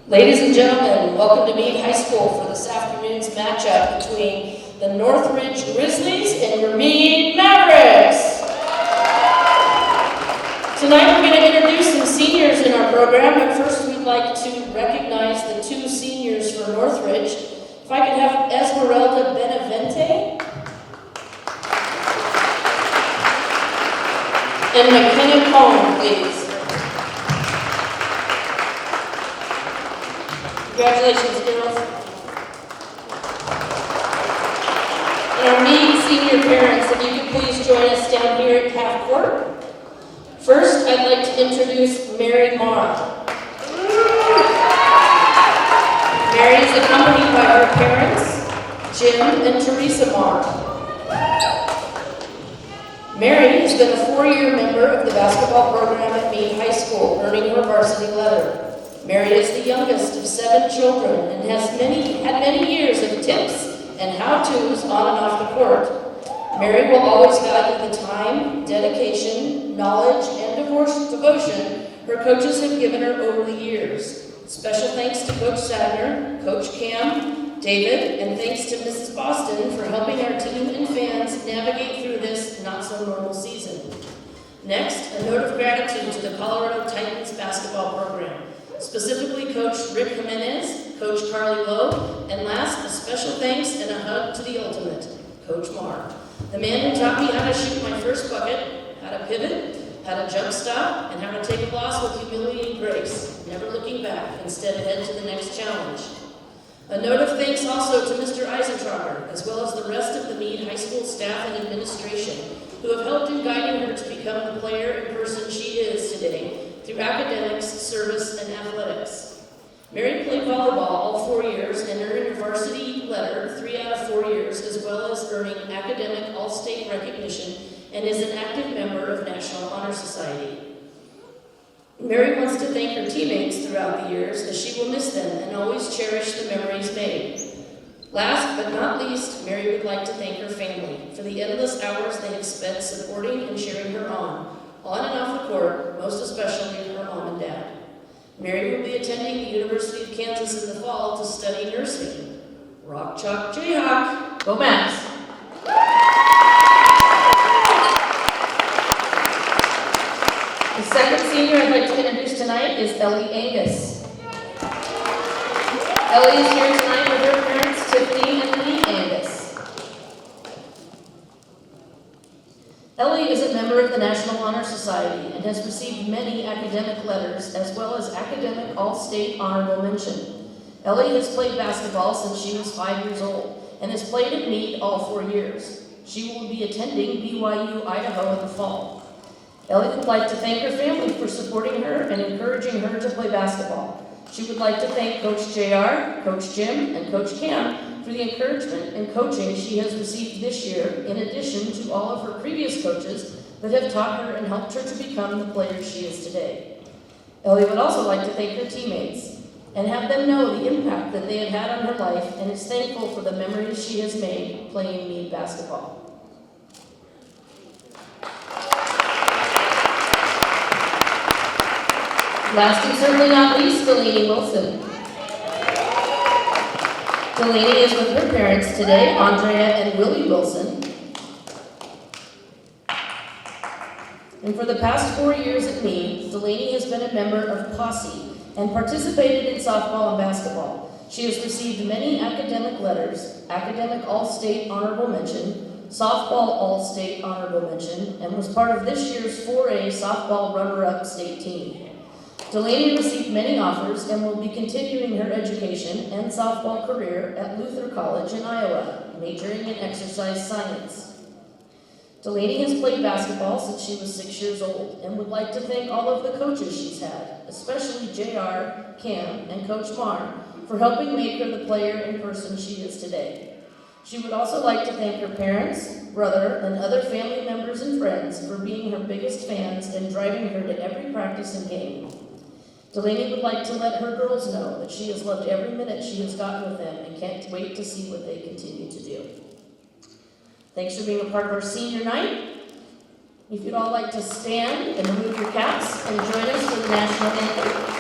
Ladies and gentlemen, welcome to Mead High School for this afternoon's matchup between the Northridge Grizzlies and your Mead Mavericks. Tonight we're going to introduce some seniors in our program, but first we'd like to recognize the two seniors for Northridge. If I could have Esmeralda Benavente and McKenna Cohn, please. Congratulations, girls. And our Mead senior parents, if you could please join us down here at half court. First, I'd like to introduce Mary Marr. Mary is accompanied by her parents, Jim and Teresa Marr. Mary has been a 4-year member of the basketball program at Mead High School, earning her varsity letter. Mary is the youngest of 7 children and has had many years of tips and how-tos on and off the court. Mary will always value the time, dedication, knowledge, and devotion her coaches have given her over the years. Special thanks to Coach Sadner, Coach Cam, David, and thanks to Mrs. Boston for helping our team and fans navigate through this not-so-normal season. Next, a note of gratitude to the Colorado Titans basketball program. Specifically Coach Rick Jimenez, Coach Carly Lowe, and last, a special thanks and a hug to the ultimate, Coach Marr. The man who taught me how to shoot my first bucket, how to pivot, how to jump stop, and how to take a loss with humility and grace, never looking back, instead head to the next challenge. A note of thanks also to Mr. Eisentrager, as well as the rest of the Mead High School staff and administration, who have helped in guiding her to become the player and person she is today, through academics, service, and athletics. Mary played volleyball all 4 years and earned a varsity letter 3 out of 4 years, as well as earning academic all-state recognition, and is an active member of National Honor Society. Mary wants to thank her teammates throughout the years, as she will miss them and always cherish the memories made. Last but not least, Mary would like to thank her family for the endless hours they have spent supporting and cheering her on and off the court, most especially her mom and dad. Mary will be attending the University of Kansas in the fall to study nursing. Rock, chalk, Jayhawk. Go Mavs! The second senior I'd like to introduce tonight is Ellie Angus. Ellie is here tonight with her parents, Tiffany and Lee Angus. Ellie is a member of the National Honor Society and has received many academic letters as well as academic all-state honorable mention. Ellie has played basketball since she was 5 years old and has played at Mead all 4 years. She will be attending BYU, Idaho in the fall. Ellie would like to thank her family for supporting her and encouraging her to play basketball. She would like to thank Coach JR, Coach Jim, and Coach Cam for the encouragement and coaching she has received this year, in addition to all of her previous coaches that have taught her and helped her to become the player she is today. Ellie would also like to thank her teammates and have them know the impact that they have had on her life, and is thankful for the memories she has made playing Mead basketball. Last and certainly not least, Delaney Wilson. Delaney is with her parents today, Andrea and Willie Wilson. And for the past 4 years at Mead, Delaney has been a member of Posse and participated in softball and basketball. She has received many academic letters, academic all-state honorable mention, softball all-state honorable mention, and was part of this year's 4A softball runner-up state team. Delaney received many offers and will be continuing her education and softball career at Luther College in Iowa, majoring in exercise science. Delaney has played basketball since she was 6 years old and would like to thank all of the coaches she's had, especially JR, Cam, and Coach Marr, for helping make her the player and person she is today. She would also like to thank her parents, brother, and other family members and friends for being her biggest fans and driving her to every practice and game. Delaney would like to let her girls know that she has loved every minute she has gotten with them and can't wait to see what they continue to do. Thanks for being a part of our senior night. If you'd all like to stand and remove your caps and join us for the national anthem.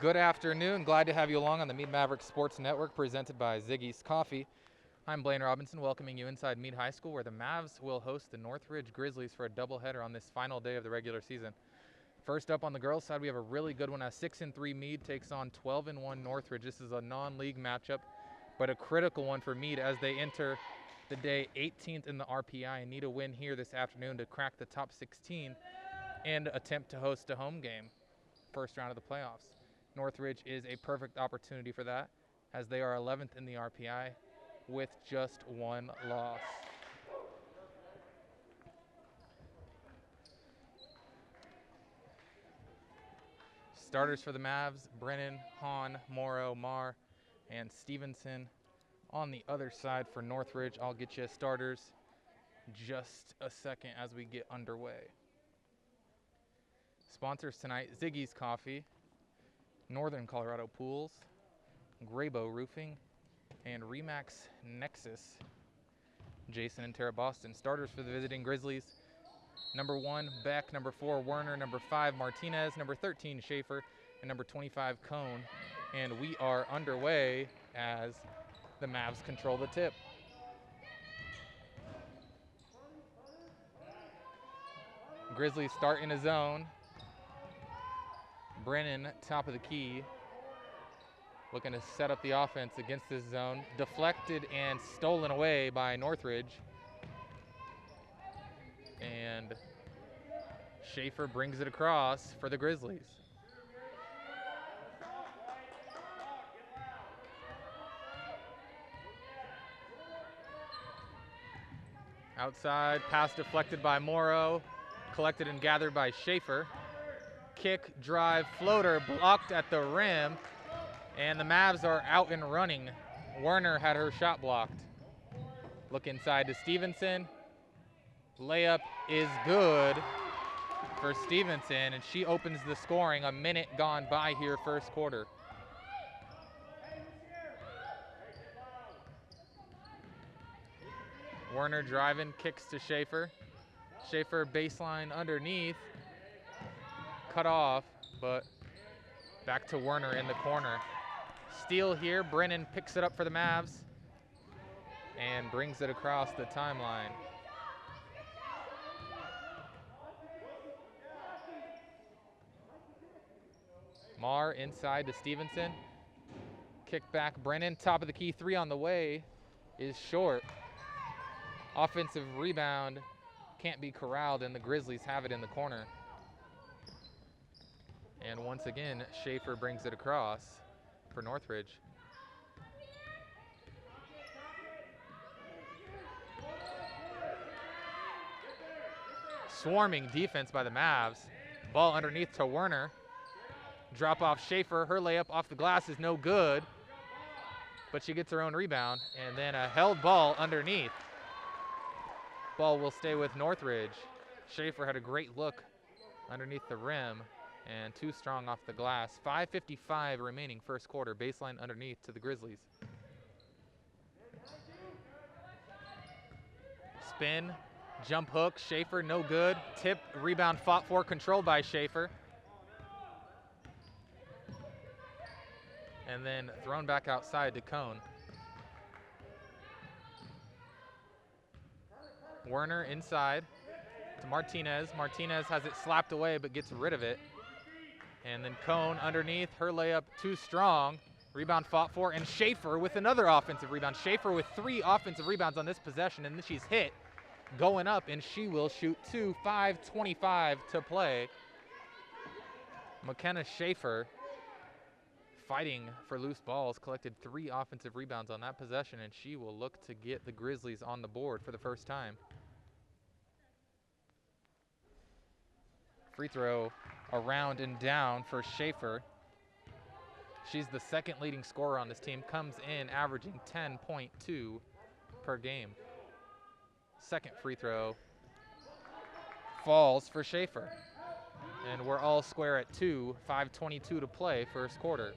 Good afternoon. Glad to have you along on the Mead Mavericks Sports Network presented by Ziggy's Coffee. I'm Blaine Robinson, welcoming you inside Mead High School, where the Mavs will host the Northridge Grizzlies for a doubleheader on this final day of the regular season. First up on the girls' side, we have a really good one. A 6-3 Mead takes on 12-1 Northridge. This is a non-league matchup, but a critical one for Mead as they enter the day 18th in the RPI and need a win here this afternoon to crack the top 16 and attempt to host a home game, first round of the playoffs. Northridge is a perfect opportunity for that, as they are 11th in the RPI with just one loss. Starters for the Mavs: Brennan, Hahn, Morrow, Marr, and Stevenson. On the other side for Northridge, I'll get you starters just a second as we get underway. Sponsors tonight: Ziggy's Coffee, Northern Colorado Pools, Graybo Roofing, and Remax Nexus. Jason and Tara Boston. Starters for the visiting Grizzlies: number 1, Beck; number 4, Werner; number 5, Martinez; number 13, Schaefer; and number 25, Cone. And we are underway as the Mavs control the tip. Grizzlies start in a zone. Brennan, top of the key, looking to set up the offense against this zone. Deflected and stolen away by Northridge. And Schaefer brings it across for the Grizzlies. Outside, pass deflected by Morrow, collected and gathered by Schaefer. Kick, drive, floater blocked at the rim, and the Mavs are out and running. Werner had her shot blocked. Look inside to Stevenson. Layup is good for Stevenson, and she opens the scoring. A minute gone by here, first quarter. Werner driving, kicks to Schaefer. Schaefer baseline underneath. Cut off, but back to Werner in the corner. Steal here. Brennan picks it up for the Mavs and brings it across the timeline. Marr inside to Stevenson. Kick back, Brennan. Top of the key, 3 on the way is short. Offensive rebound can't be corralled, and the Grizzlies have it in the corner. And once again, Schaefer brings it across for Northridge. Swarming defense by the Mavs. Ball underneath to Werner. Drop off Schaefer. Her layup off the glass is no good, but she gets her own rebound. And then a held ball underneath. Ball will stay with Northridge. Schaefer had a great look underneath the rim and too strong off the glass. 5:55 remaining first quarter. Baseline underneath to the Grizzlies. Spin, jump hook, Schaefer, no good. Tip, rebound fought for, controlled by Schaefer. And then thrown back outside to Cone. Werner inside to Martinez. Martinez has it slapped away but gets rid of it. And then Cone underneath, her layup too strong. Rebound fought for, and Schaefer with another offensive rebound. Schaefer with 3 offensive rebounds on this possession, and then she's hit going up, and she will shoot 2. 5:25 to play. McKenna Schaefer fighting for loose balls, collected 3 offensive rebounds on that possession, and she will look to get the Grizzlies on the board for the first time. Free throw around and down for Schaefer. She's the second leading scorer on this team, comes in averaging 10.2 per game. Second free throw falls for Schaefer. And we're all square at 2, 5:22 to play, first quarter.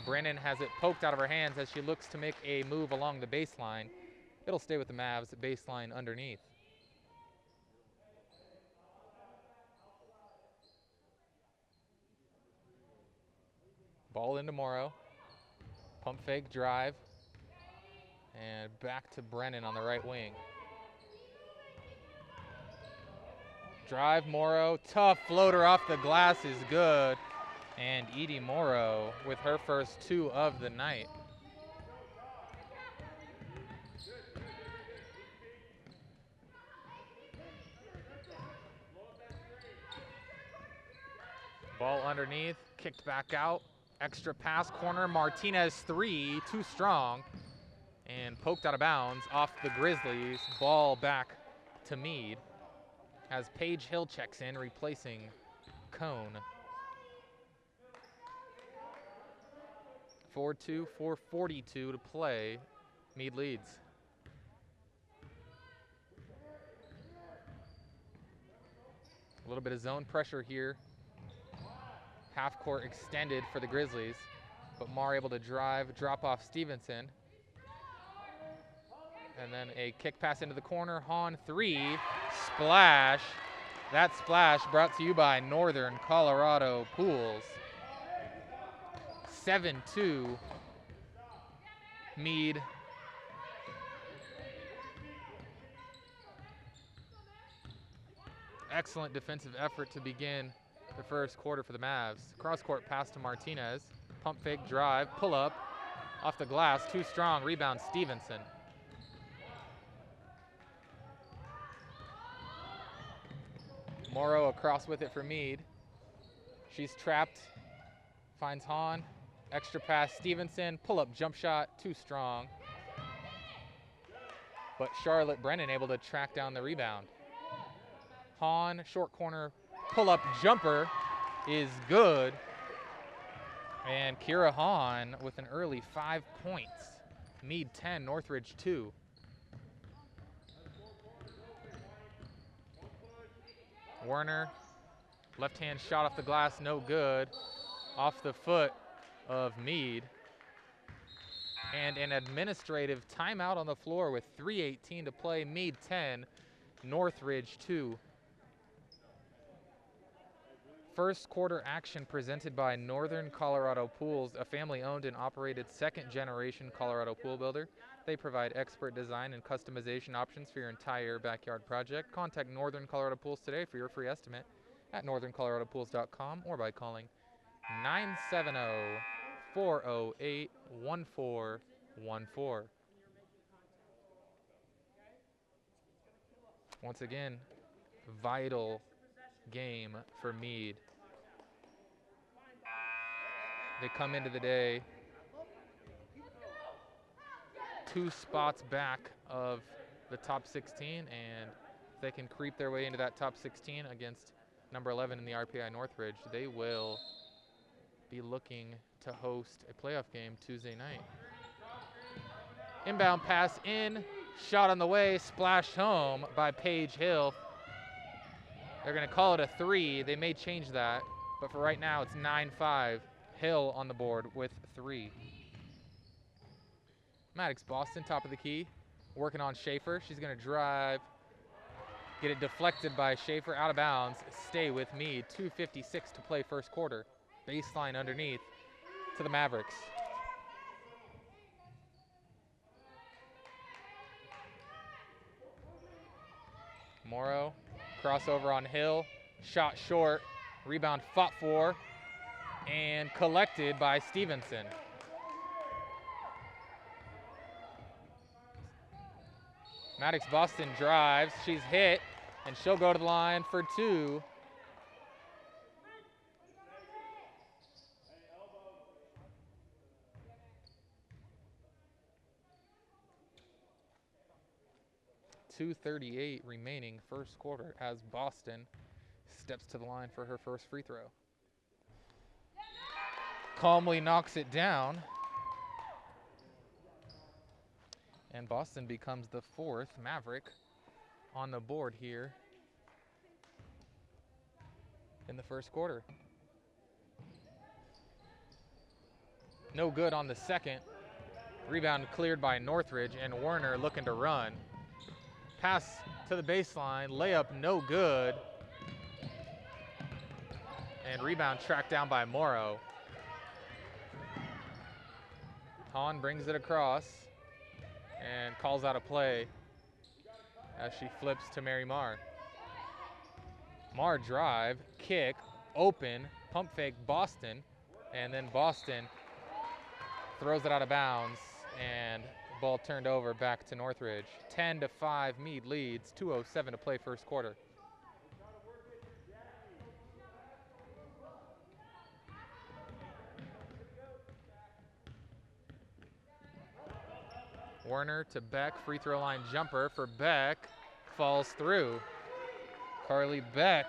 Brennan has it poked out of her hands as she looks to make a move along the baseline. It'll stay with the Mavs, baseline underneath. Ball into Morrow. Pump fake, drive. And back to Brennan on the right wing. Drive, Morrow. Tough floater off the glass is good. And Edie Morrow with her first 2 of the night. Ball underneath, kicked back out. Extra pass, corner, Martinez 3, too strong. And poked out of bounds off the Grizzlies. Ball back to Mead as Paige Hill checks in, replacing Cone. 4-2, 4:42 to play. Mead leads. A little bit of zone pressure here. Half court extended for the Grizzlies, but Marr able to drive, drop off Stevenson. And then a kick pass into the corner. Hahn 3, splash. That splash brought to you by Northern Colorado Pools. 7-2, Mead. Excellent defensive effort to begin the first quarter for the Mavs. Cross-court pass to Martinez. Pump fake, drive, pull up. Off the glass, too strong. Rebound, Stevenson. Morrow across with it for Mead. She's trapped. Finds Hahn. Extra pass, Stevenson. Pull-up jump shot, too strong. But Charlotte Brennan able to track down the rebound. Hahn, short corner, pull-up jumper is good. And Kira Hahn with an early 5 points. Mead 10, Northridge 2. Werner, left-hand shot off the glass, no good. Off the foot of Mead. And an administrative timeout on the floor with 3:18 to play. Mead 10, Northridge 2. First quarter action presented by Northern Colorado Pools, a family-owned and operated second-generation Colorado pool builder. They provide expert design and customization options for your entire backyard project. Contact Northern Colorado Pools today for your free estimate at northerncoloradopools.com or by calling 970-408-1414. Once again, vital game for Mead. They come into the day 2 spots back of the top 16, and if they can creep their way into that top 16 against number 11 in the RPI Northridge, they will be looking to host a playoff game Tuesday night. Inbound pass in, shot on the way, splashed home by Paige Hill. They're going to call it a 3. They may change that, but for right now it's 9-5. Hill on the board with 3. Maddox Boston, top of the key, working on Schaefer. She's going to drive, get it deflected by Schaefer, out of bounds, stay with Mead. 2:56 to play first quarter. Baseline underneath to the Mavericks. Morrow, crossover on Hill, shot short, rebound fought for, and collected by Stevenson. Maddox Boston drives, she's hit, and she'll go to the line for 2. .238 remaining first quarter as Boston steps to the line for her first free throw. Calmly knocks it down. And Boston becomes the 4th Maverick on the board here in the first quarter. No good on the second. Rebound cleared by Northridge, and Werner looking to run. Pass to the baseline, layup no good. And rebound tracked down by Morrow. Hahn brings it across and calls out a play as she flips to Mary Marr. Marr drive, kick, open, pump fake Boston, and then Boston throws it out of bounds, and ball turned over back to Northridge. 10-5, Mead leads, 2:07 to play first quarter. Werner to Beck, free throw line jumper for Beck, falls through. Carly Beck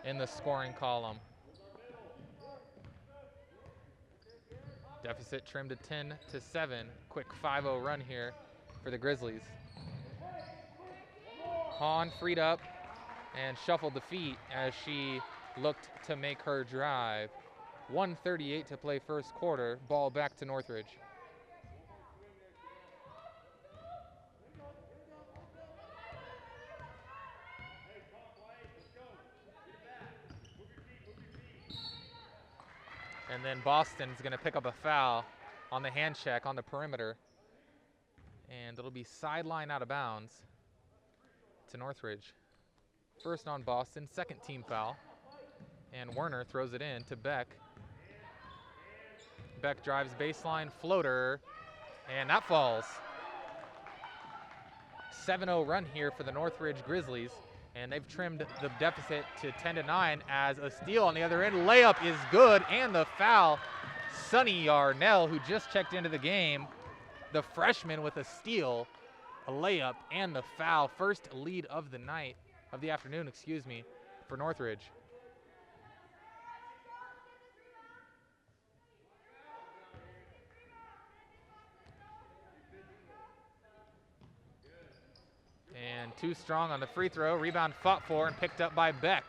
in the scoring column. Deficit trimmed to 10-7. Quick 5-0 run here for the Grizzlies. Hahn freed up and shuffled the feet as she looked to make her drive. 1:38 to play first quarter. Ball back to Northridge. And then Boston's going to pick up a foul on the hand check on the perimeter. And it'll be sideline out of bounds to Northridge. First on Boston, second team foul. And Werner throws it in to Beck. Beck drives baseline, floater, and that falls. 7-0 run here for the Northridge Grizzlies. And they've trimmed the deficit to 10-9 as a steal on the other end. Layup is good, and the foul. Sunny Yarnell, who just checked into the game, the freshman with a steal, a layup, and the foul. First lead of the night, of the afternoon, excuse me, for Northridge. And too strong on the free throw. Rebound fought for and picked up by Beck.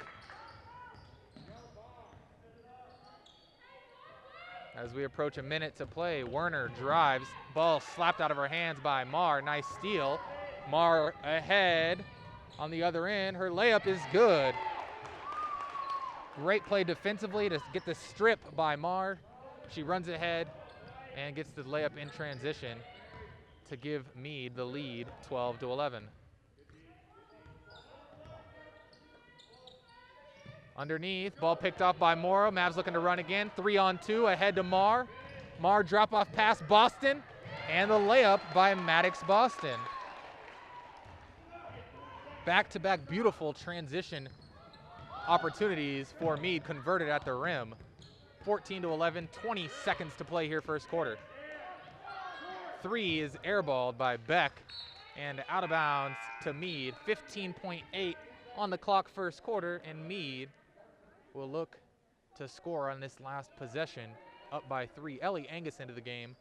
As we approach a minute to play, Werner drives. Ball slapped out of her hands by Marr. Nice steal. Marr ahead on the other end. Her layup is good. Great play defensively to get the strip by Marr. She runs ahead and gets the layup in transition to give Mead the lead, 12-11. Underneath, ball picked off by Morrow. Mavs looking to run again. 3-on-2 ahead to Marr. Marr drop off pass Boston, and the layup by Maddox Boston. Back-to-back beautiful transition opportunities for Mead, converted at the rim. 14-11, 20 seconds to play here first quarter. Three is airballed by Beck and out of bounds to Mead. 15.8 on the clock first quarter, and Mead will look to score on this last possession, up by 3. Ellie Angus into the game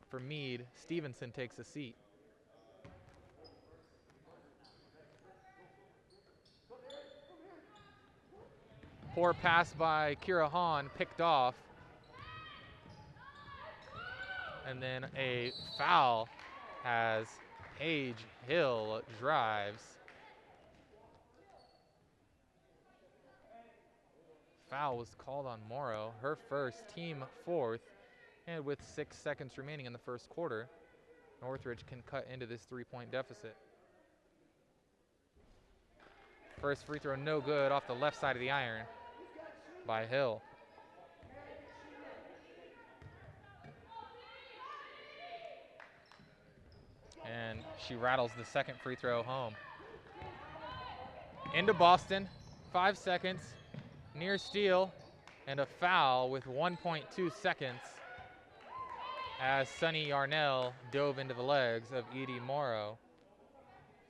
for Mead. Stevenson takes a seat. Poor pass by Kira Hahn, picked off. And then a foul as Paige Hill drives. Foul was called on Morrow, her first, team fourth, and with 6 seconds remaining in the first quarter, Northridge can cut into this 3-point deficit. First free throw no good off the left side of the iron by Hill. And she rattles the second free throw home. Into Boston, 5 seconds. Near steal and a foul with 1.2 seconds as Sunny Yarnell dove into the legs of Edie Morrow.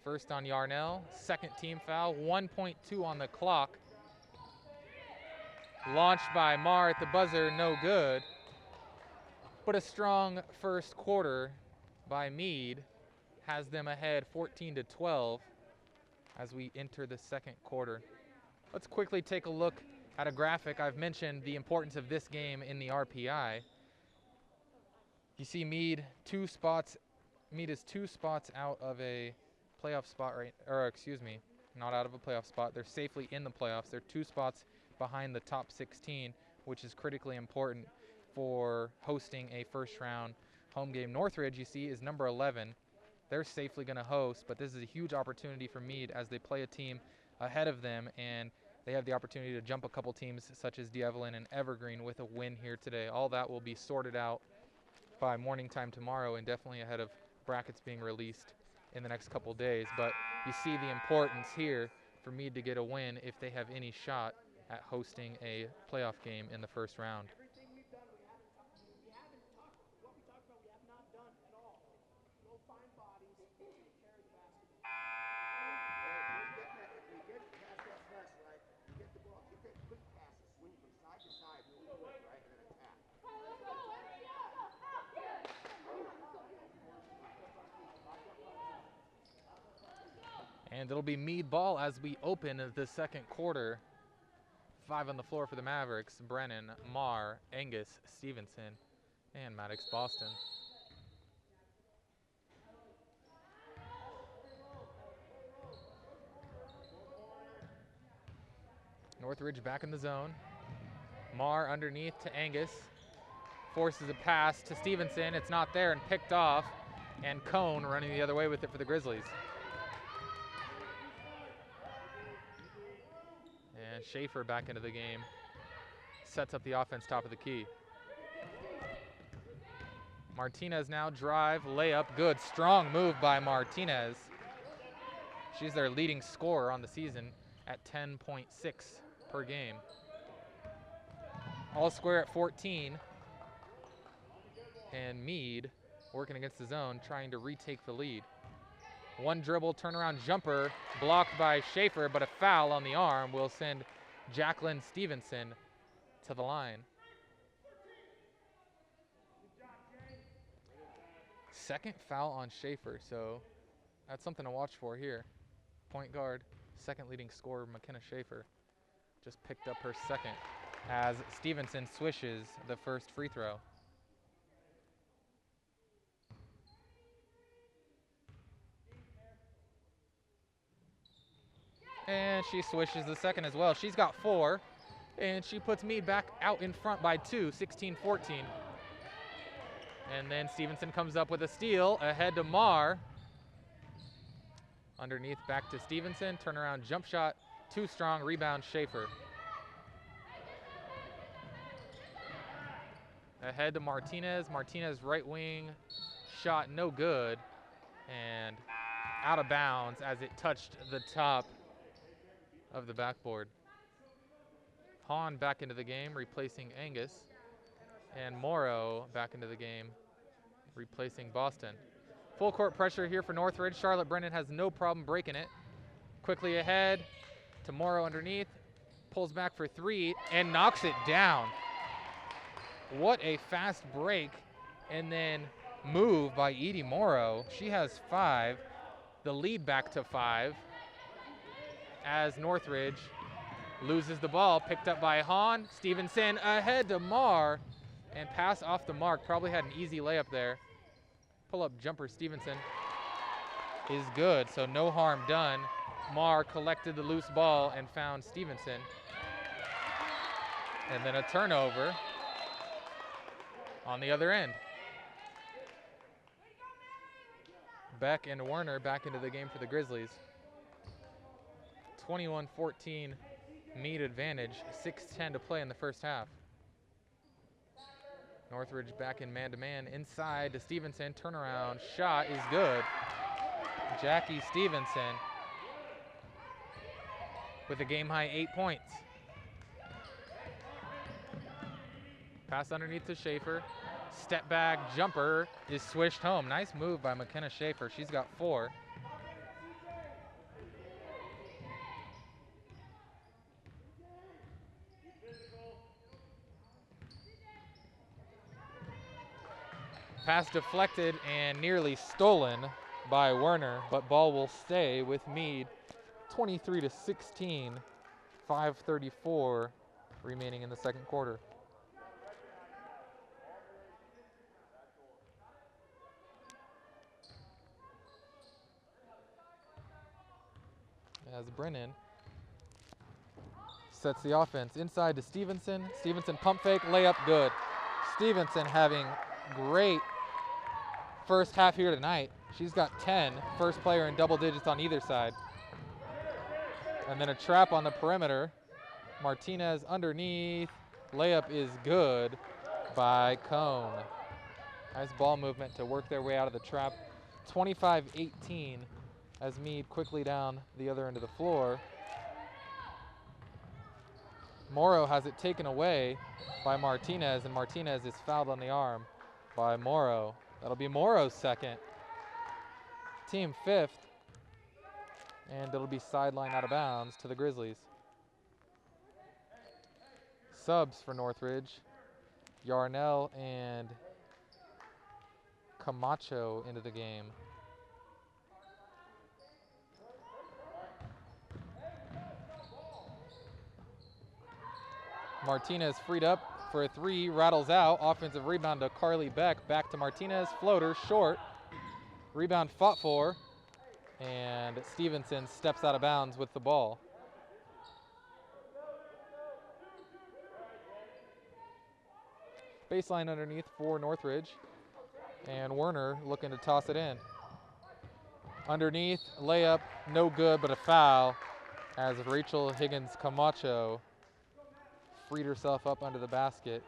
First on Yarnell, second team foul, 1.2 on the clock. Launched by Marr at the buzzer, no good. But a strong first quarter by Mead has them ahead 14-12 as we enter the second quarter. Let's quickly take a look at a graphic. I've mentioned the importance of this game in the RPI. You see Mead is 2 spots out of a playoff spot, not out of a playoff spot. They're safely in the playoffs. They're 2 spots behind the top 16, which is critically important for hosting a first round home game. Northridge, you see, is number 11. They're safely going to host, but this is a huge opportunity for Mead as they play a team ahead of them, and they have the opportunity to jump a couple teams such as D'Evelyn and Evergreen with a win here today. All that will be sorted out by morning time tomorrow, and definitely ahead of brackets being released in the next couple days. But you see the importance here for Mead to get a win if they have any shot at hosting a playoff game in the first round. And it'll be Mead ball as we open the second quarter. 5 on the floor for the Mavericks. Brennan, Marr, Angus, Stevenson, and Maddox Boston. Northridge back in the zone. Marr underneath to Angus. Forces a pass to Stevenson. It's not there and picked off. And Cone running the other way with it for the Grizzlies. And Schaefer back into the game. Sets up the offense top of the key. Martinez now drive, layup, good. Strong move by Martinez. She's their leading scorer on the season at 10.6 per game. All square at 14. And Mead working against the zone, trying to retake the lead. One dribble, turnaround jumper, blocked by Schaefer, but a foul on the arm will send Jacqueline Stevenson to the line. Second foul on Schaefer, so that's something to watch for here. Point guard, second leading scorer, McKenna Schaefer, just picked up her second as Stevenson swishes the first free throw. And she swishes the second as well. She's got 4, and she puts Mead back out in front by 2, 16-14. And then Stevenson comes up with a steal, ahead to Marr. Underneath back to Stevenson, turnaround jump shot, too strong, rebound Schaefer. Ahead to Martinez. Martinez right wing shot no good, and out of bounds as it touched the top of the backboard. Hahn back into the game, replacing Angus. And Morrow back into the game, replacing Boston. Full court pressure here for Northridge. Charlotte Brennan has no problem breaking it. Quickly ahead to Morrow underneath. Pulls back for 3 and knocks it down. What a fast break. And then move by Edie Morrow. She has 5. The lead back to 5 as Northridge loses the ball. Picked up by Hahn. Stevenson ahead to Marr. And pass off the mark. Probably had an easy layup there. Pull-up jumper Stevenson is good, so no harm done. Marr collected the loose ball and found Stevenson. And then a turnover on the other end. Beck and Werner back into the game for the Grizzlies. 21-14 Mead advantage, 6:10 to play in the first half. Northridge back in man-to-man, inside to Stevenson, turnaround shot is good. Jackie Stevenson with a game-high 8 points. Pass underneath to Schaefer. Step back jumper is swished home. Nice move by McKenna Schaefer. She's got 4. Pass deflected and nearly stolen by Werner, but ball will stay with Mead. 23-16, 5:34 remaining in the second quarter. As Brennan sets the offense inside to Stevenson. Stevenson pump fake, layup good. Stevenson having great first half here tonight. She's got 10, first player in double digits on either side. And then a trap on the perimeter. Martinez underneath. Layup is good by Cone. Nice ball movement to work their way out of the trap. 25-18 as Mead quickly down the other end of the floor. Morrow has it taken away by Martinez, and Martinez is fouled on the arm by Morrow. That'll be Morrow's second. Team fifth. And it'll be sidelined out of bounds to the Grizzlies. Subs for Northridge. Yarnell and Camacho into the game. Martinez freed up for a three, rattles out. Offensive rebound to Carly Beck. Back to Martinez, floater, short. Rebound fought for, and Stevenson steps out of bounds with the ball. Baseline underneath for Northridge, and Werner looking to toss it in. Underneath, layup, no good, but a foul as Rachel Higgins Camacho freed herself up under the basket.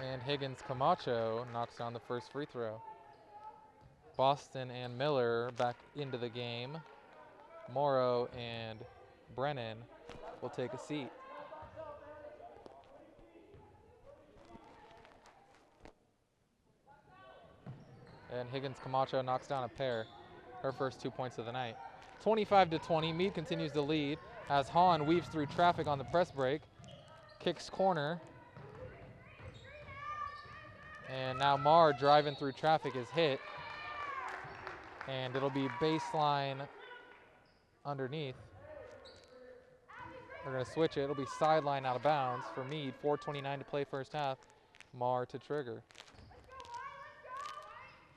And Higgins Camacho knocks down the first free throw. Boston and Miller back into the game. Morrow and Brennan will take a seat. And Higgins Camacho knocks down a pair, her first 2 points of the night. 25-20, Mead continues to lead as Hahn weaves through traffic on the press break. Kicks corner. And now Marr driving through traffic is hit. And it'll be baseline underneath. We're going to switch it. It'll be sideline out of bounds for Mead. 4:29 to play first half. Marr to trigger.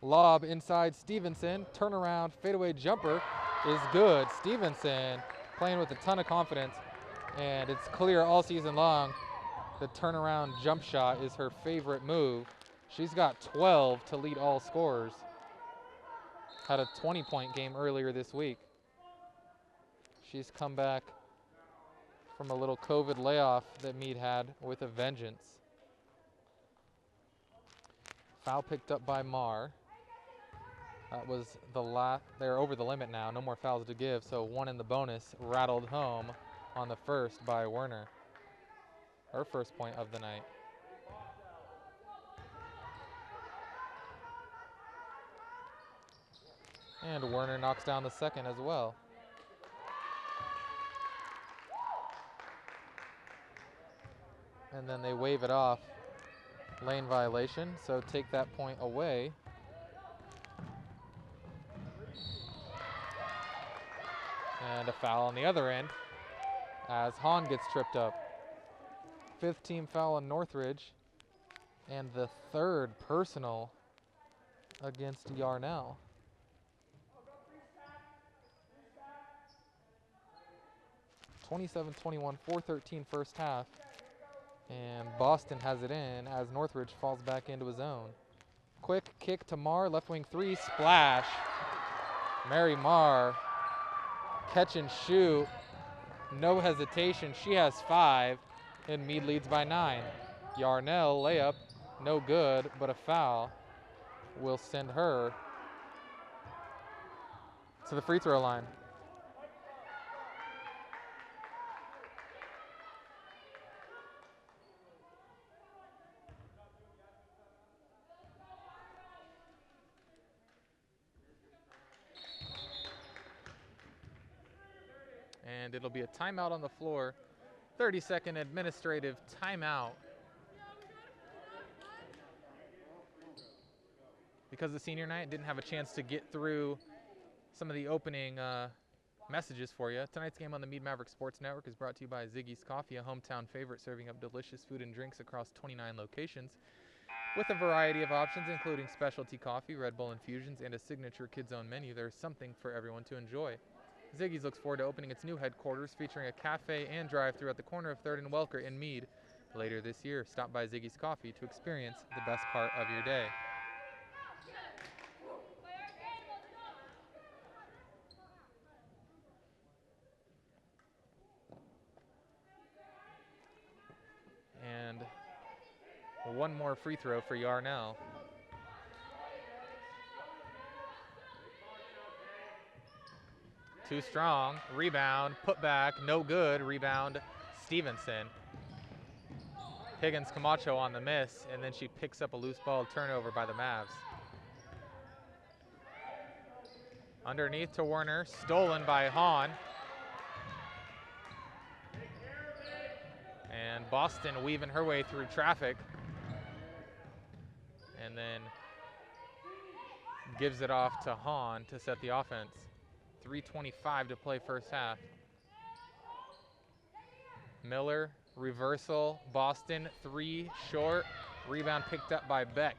Lob inside Stevenson. Turnaround fadeaway jumper is good. Stevenson playing with a ton of confidence. And it's clear all season long the turnaround jump shot is her favorite move. She's got 12 to lead all scorers. Had a 20-point game earlier this week. She's come back from a little COVID layoff that Mead had with a vengeance. Foul picked up by Marr. That was the last. They're over the limit now. No more fouls to give, so one in the bonus rattled home on the first by Werner. Her first point of the night. And Werner knocks down the second as well. And then they wave it off. Lane violation, so take that point away. And a foul on the other end as Hahn gets tripped up. 5th team foul on Northridge and the 3rd personal against Yarnell. (27-21), 4:13 first half. And Boston has it in as Northridge falls back into his own. Quick kick to Marr, left wing three, splash. Mary Marr, catch and shoot, no hesitation. She has 5, and Mead leads by 9. Yarnell, layup, no good, but a foul will send her to the free throw line. And it'll be a timeout on the floor. 30-second administrative timeout. Because the senior night didn't have a chance to get through some of the opening messages for you. Tonight's game on the Mead Mavericks Sports Network is brought to you by Ziggy's Coffee, a hometown favorite serving up delicious food and drinks across 29 locations with a variety of options, including specialty coffee, Red Bull infusions, and a signature kids-own menu. There's something for everyone to enjoy. Ziggy's looks forward to opening its new headquarters featuring a cafe and drive-thru at the corner of 3rd and Welker in Mead later this year. Stop by Ziggy's Coffee to experience the best part of your day. And one more free throw for Yarnell. Too strong, rebound, put back, no good, rebound, Stevenson. Higgins Camacho on the miss, and then she picks up a loose ball turnover by the Mavs. Underneath to Werner, stolen by Hahn. And Boston weaving her way through traffic. And then gives it off to Hahn to set the offense. 3:25 to play first half. Miller, reversal, Boston, 3 short, rebound picked up by Beck.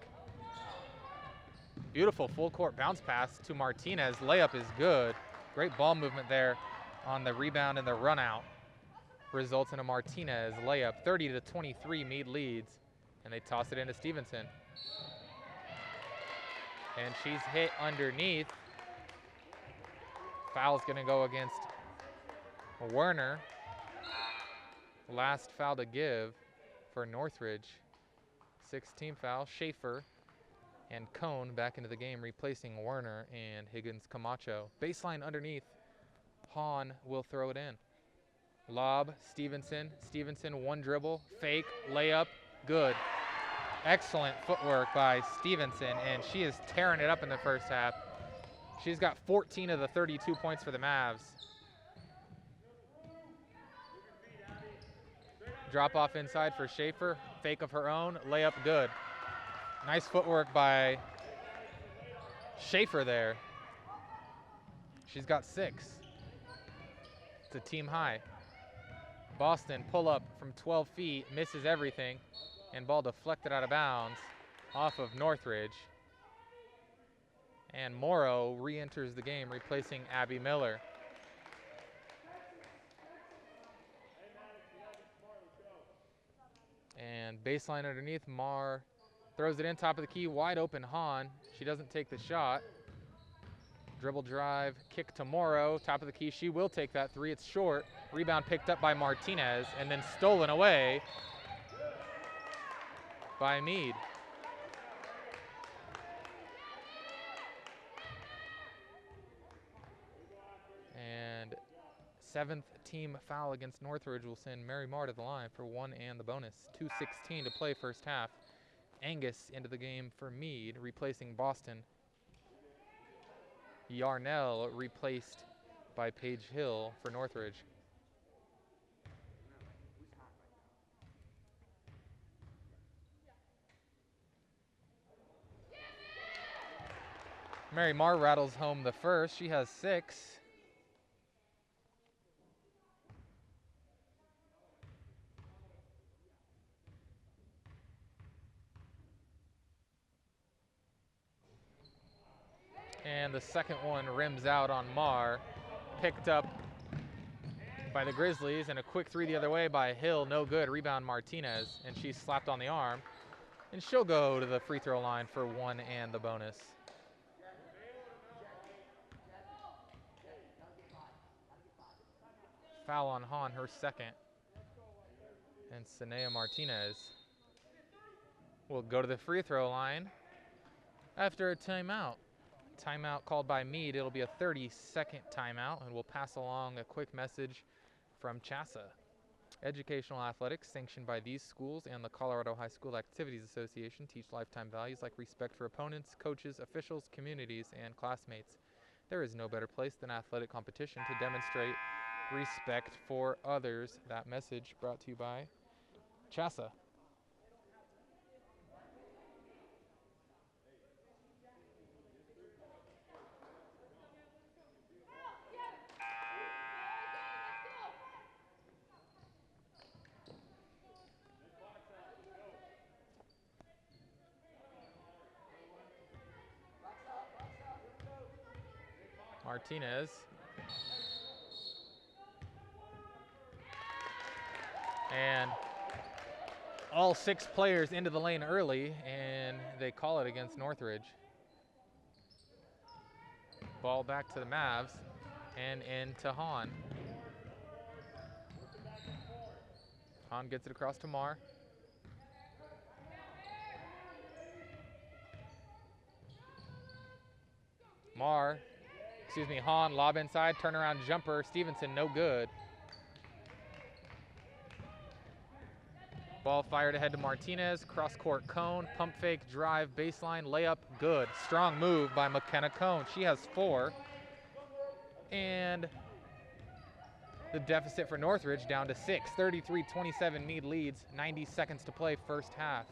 Beautiful full court bounce pass to Martinez, layup is good. Great ball movement there on the rebound and the run out. Results in a Martinez layup, 30-23, Mead leads, and they toss it into Stevenson. And she's hit underneath. Foul's gonna go against Werner. Last foul to give for Northridge. 6th-team foul, Schaefer and Cone back into the game, replacing Werner and Higgins Camacho. Baseline underneath, Hahn will throw it in. Lob, Stevenson, one dribble, fake, layup, good. Excellent footwork by Stevenson, and she is tearing it up in the first half. She's got 14 of the 32 points for the Mavs. Drop off inside for Schaefer, fake of her own, layup good. Nice footwork by Schaefer there. She's got 6. It's a team high. Boston pull up from 12 feet, misses everything, and ball deflected out of bounds off of Northridge. And Morrow re-enters the game, replacing Abby Miller. And baseline underneath, Marr throws it in, top of the key, wide open Hahn. She doesn't take the shot. Dribble drive, kick to Morrow, top of the key, she will take that 3, it's short. Rebound picked up by Martinez, and then stolen away by Mead. And 7th-team foul against Northridge will send Mary Marr to the line for 1 and the bonus. 2:16 to play first half. Angus into the game for Mead, replacing Boston. Yarnell replaced by Paige Hill for Northridge. Mary Marr rattles home the first. She has 6. And the second one rims out on Marr. Picked up by the Grizzlies, and a quick 3 the other way by Hill, no good. Rebound Martinez, and she's slapped on the arm. And she'll go to the free throw line for 1 and the bonus. Foul on Hahn, her second. And Sanea Martinez will go to the free throw line after a timeout. Timeout called by Mead. It'll be a 30-second timeout, and we'll pass along a quick message from CHASA. Educational athletics sanctioned by these schools and the Colorado High School Activities Association teach lifetime values like respect for opponents, coaches, officials, communities, and classmates. There is no better place than athletic competition to demonstrate respect for others. That message brought to you by CHASA. Martinez And all 6 players into the lane early, and they call it against Northridge. Ball back to the Mavs and into Hahn. Hahn gets it across to Marr. Hahn, lob inside, turnaround jumper. Stevenson, no good. Ball fired ahead to Martinez, cross-court Cone, pump fake, drive, baseline, layup, good. Strong move by McKenna Cone. She has 4. And the deficit for Northridge down to 6. 33-27 Mead leads, 90 seconds to play first half.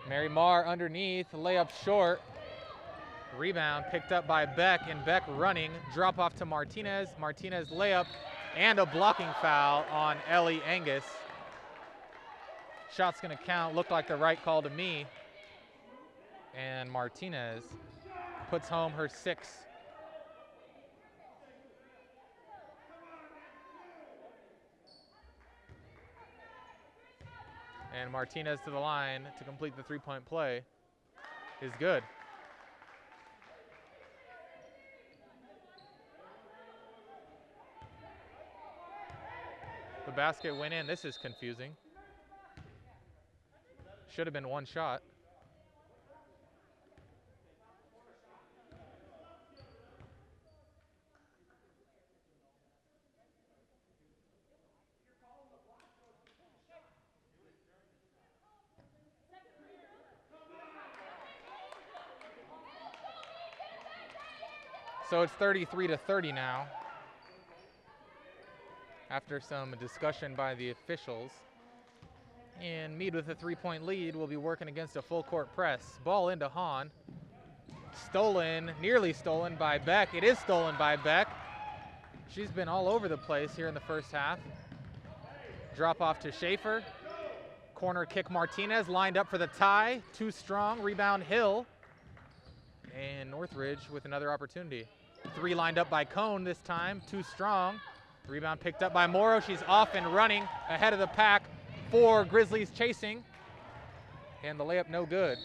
Mary Marr underneath, layup short. Rebound picked up by Beck, and Beck running. Drop off to Martinez. Martinez layup and a blocking foul on Ellie Angus. Shot's gonna count, looked like the right call to me. And Martinez puts home her 6th. And Martinez to the line to complete the 3-point play is good. The basket went in. This is confusing. Should have been 1 shot. So it's 33-30 now. After some discussion by the officials. And Mead with a 3-point lead will be working against a full court press. Ball into Hahn. Stolen, nearly stolen by Beck. It is stolen by Beck. She's been all over the place here in the first half. Drop off to Schaefer. Corner kick Martinez, lined up for the tie. Too strong, rebound Hill. And Northridge with another opportunity. 3 lined up by Cone this time, too strong. Rebound picked up by Morrow. She's off and running ahead of the pack. 4 Grizzlies chasing. And the layup no good.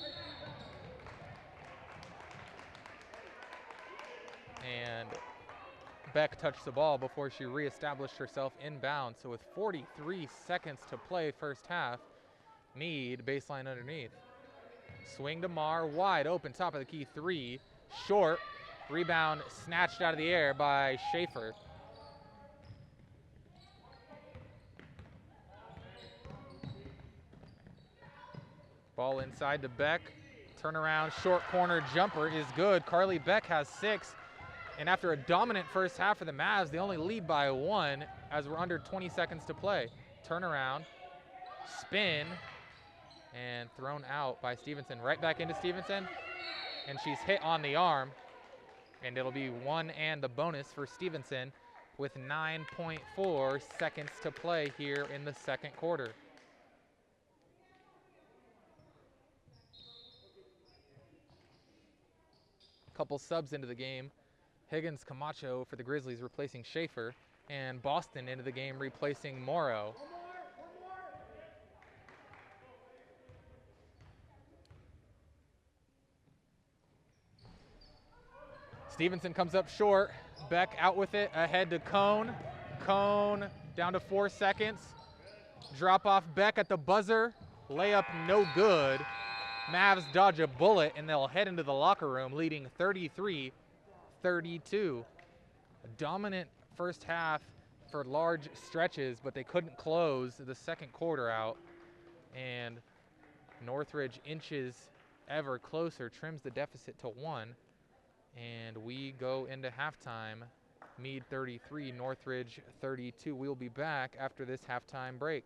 And Beck touched the ball before she reestablished herself inbound. So with 43 seconds to play first half, Mead baseline underneath. Swing to Marr, wide open, top of the key 3. Short, rebound snatched out of the air by Schaefer. Ball inside to Beck. Turnaround, short corner jumper is good. Carly Beck has 6. And after a dominant first half for the Mavs, they only lead by 1 as we're under 20 seconds to play. Turnaround, spin, and thrown out by Stevenson. Right back into Stevenson, and she's hit on the arm. And it'll be 1 and the bonus for Stevenson with 9.4 seconds to play here in the second quarter. Couple subs into the game. Higgins Camacho for the Grizzlies replacing Schaefer, and Boston into the game replacing Morrow. Stevenson comes up short. Beck out with it, ahead to Cone. Cone down to 4 seconds. Drop off Beck at the buzzer. Layup no good. Mavs dodge a bullet, and they'll head into the locker room leading 33-32. A dominant first half for large stretches, but they couldn't close the second quarter out. And Northridge inches ever closer, trims the deficit to 1. And we go into halftime. Mead 33, Northridge 32. We'll be back after this halftime break.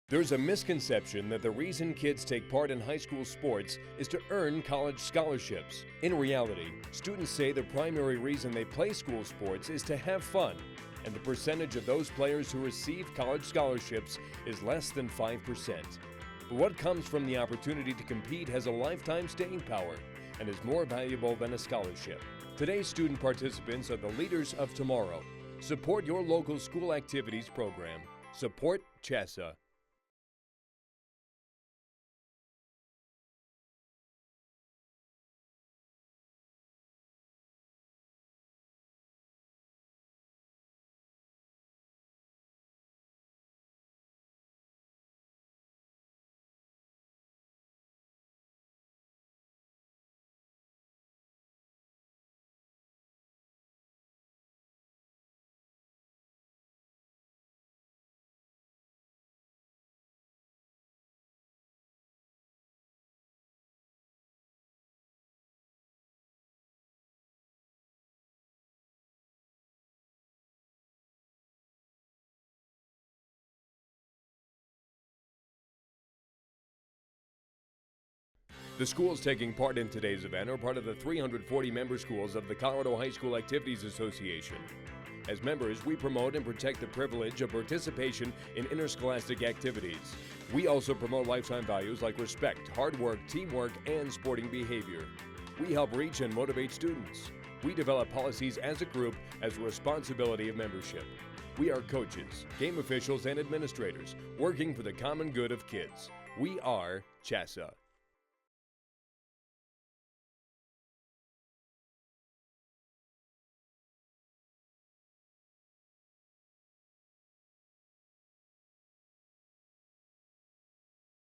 There's a misconception that the reason kids take part in high school sports is to earn college scholarships. In reality, students say the primary reason they play school sports is to have fun, and the percentage of those players who receive college scholarships is less than 5%. But what comes from the opportunity to compete has a lifetime staying power and is more valuable than a scholarship. Today's student participants are the leaders of tomorrow. Support your local school activities program. Support CHSA. The schools taking part in today's event are part of the 340 member schools of the Colorado High School Activities Association. As members, we promote and protect the privilege of participation in interscholastic activities. We also promote lifetime values like respect, hard work, teamwork, and sporting behavior. We help reach and motivate students. We develop policies as a group as a responsibility of membership. We are coaches, game officials, and administrators working for the common good of kids. We are CHSA.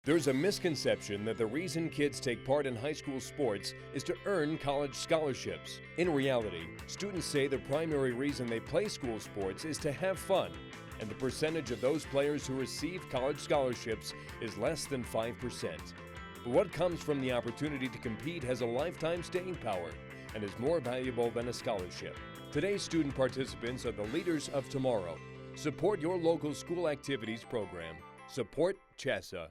There's a misconception that the reason kids take part in high school sports is to earn college scholarships. In reality, students say the primary reason they play school sports is to have fun, and the percentage of those players who receive college scholarships is less than 5%. But what comes from the opportunity to compete has a lifetime staying power and is more valuable than a scholarship. Today's student participants are the leaders of tomorrow. Support your local school activities program. Support CHSA.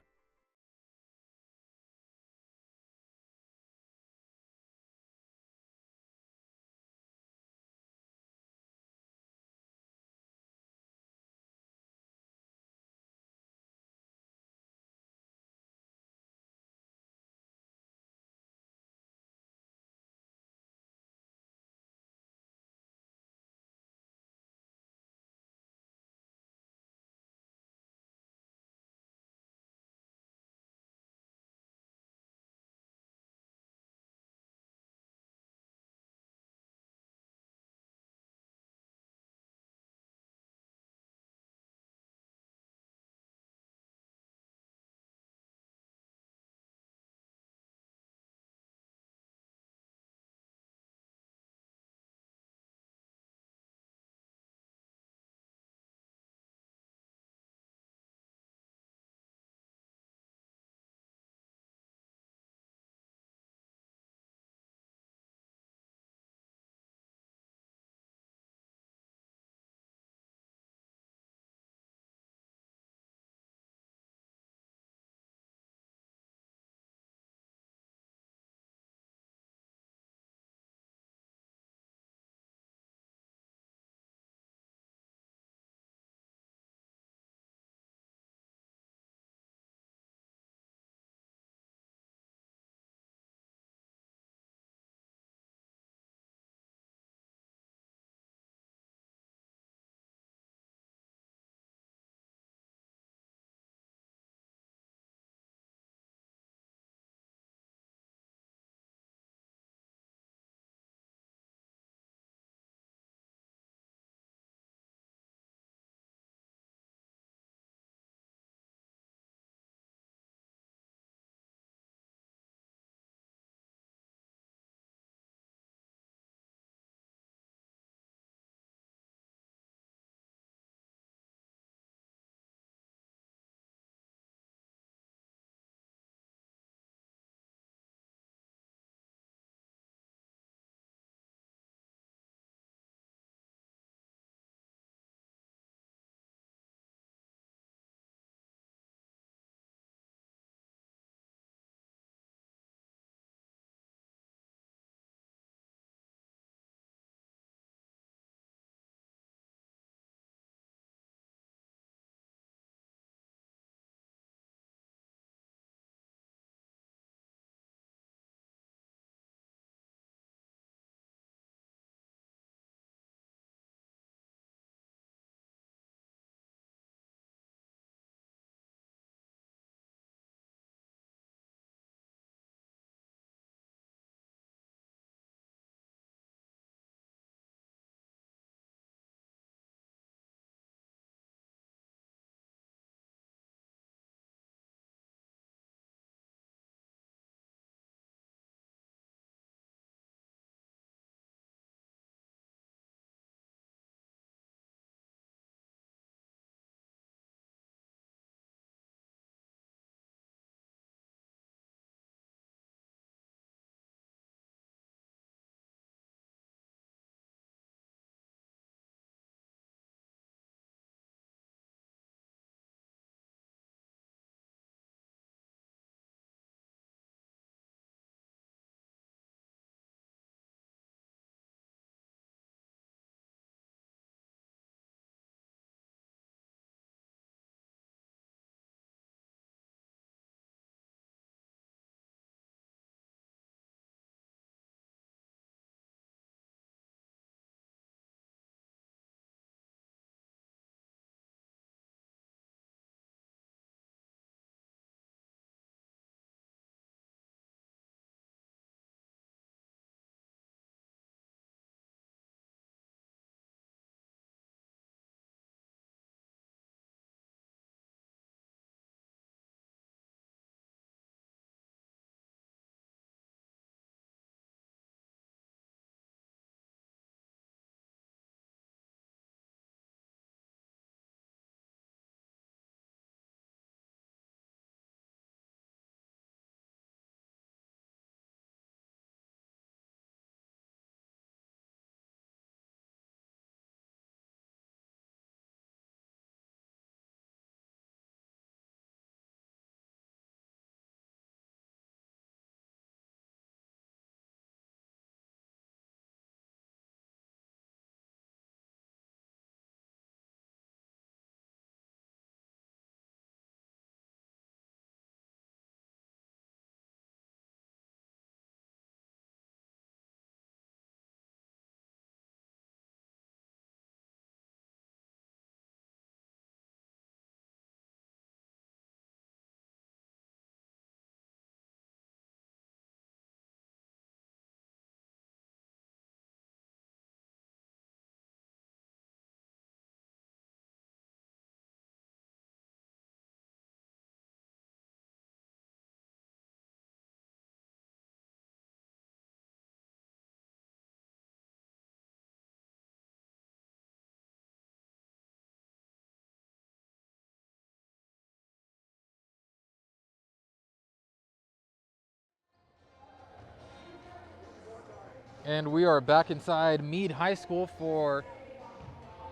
And we are back inside Mead High School for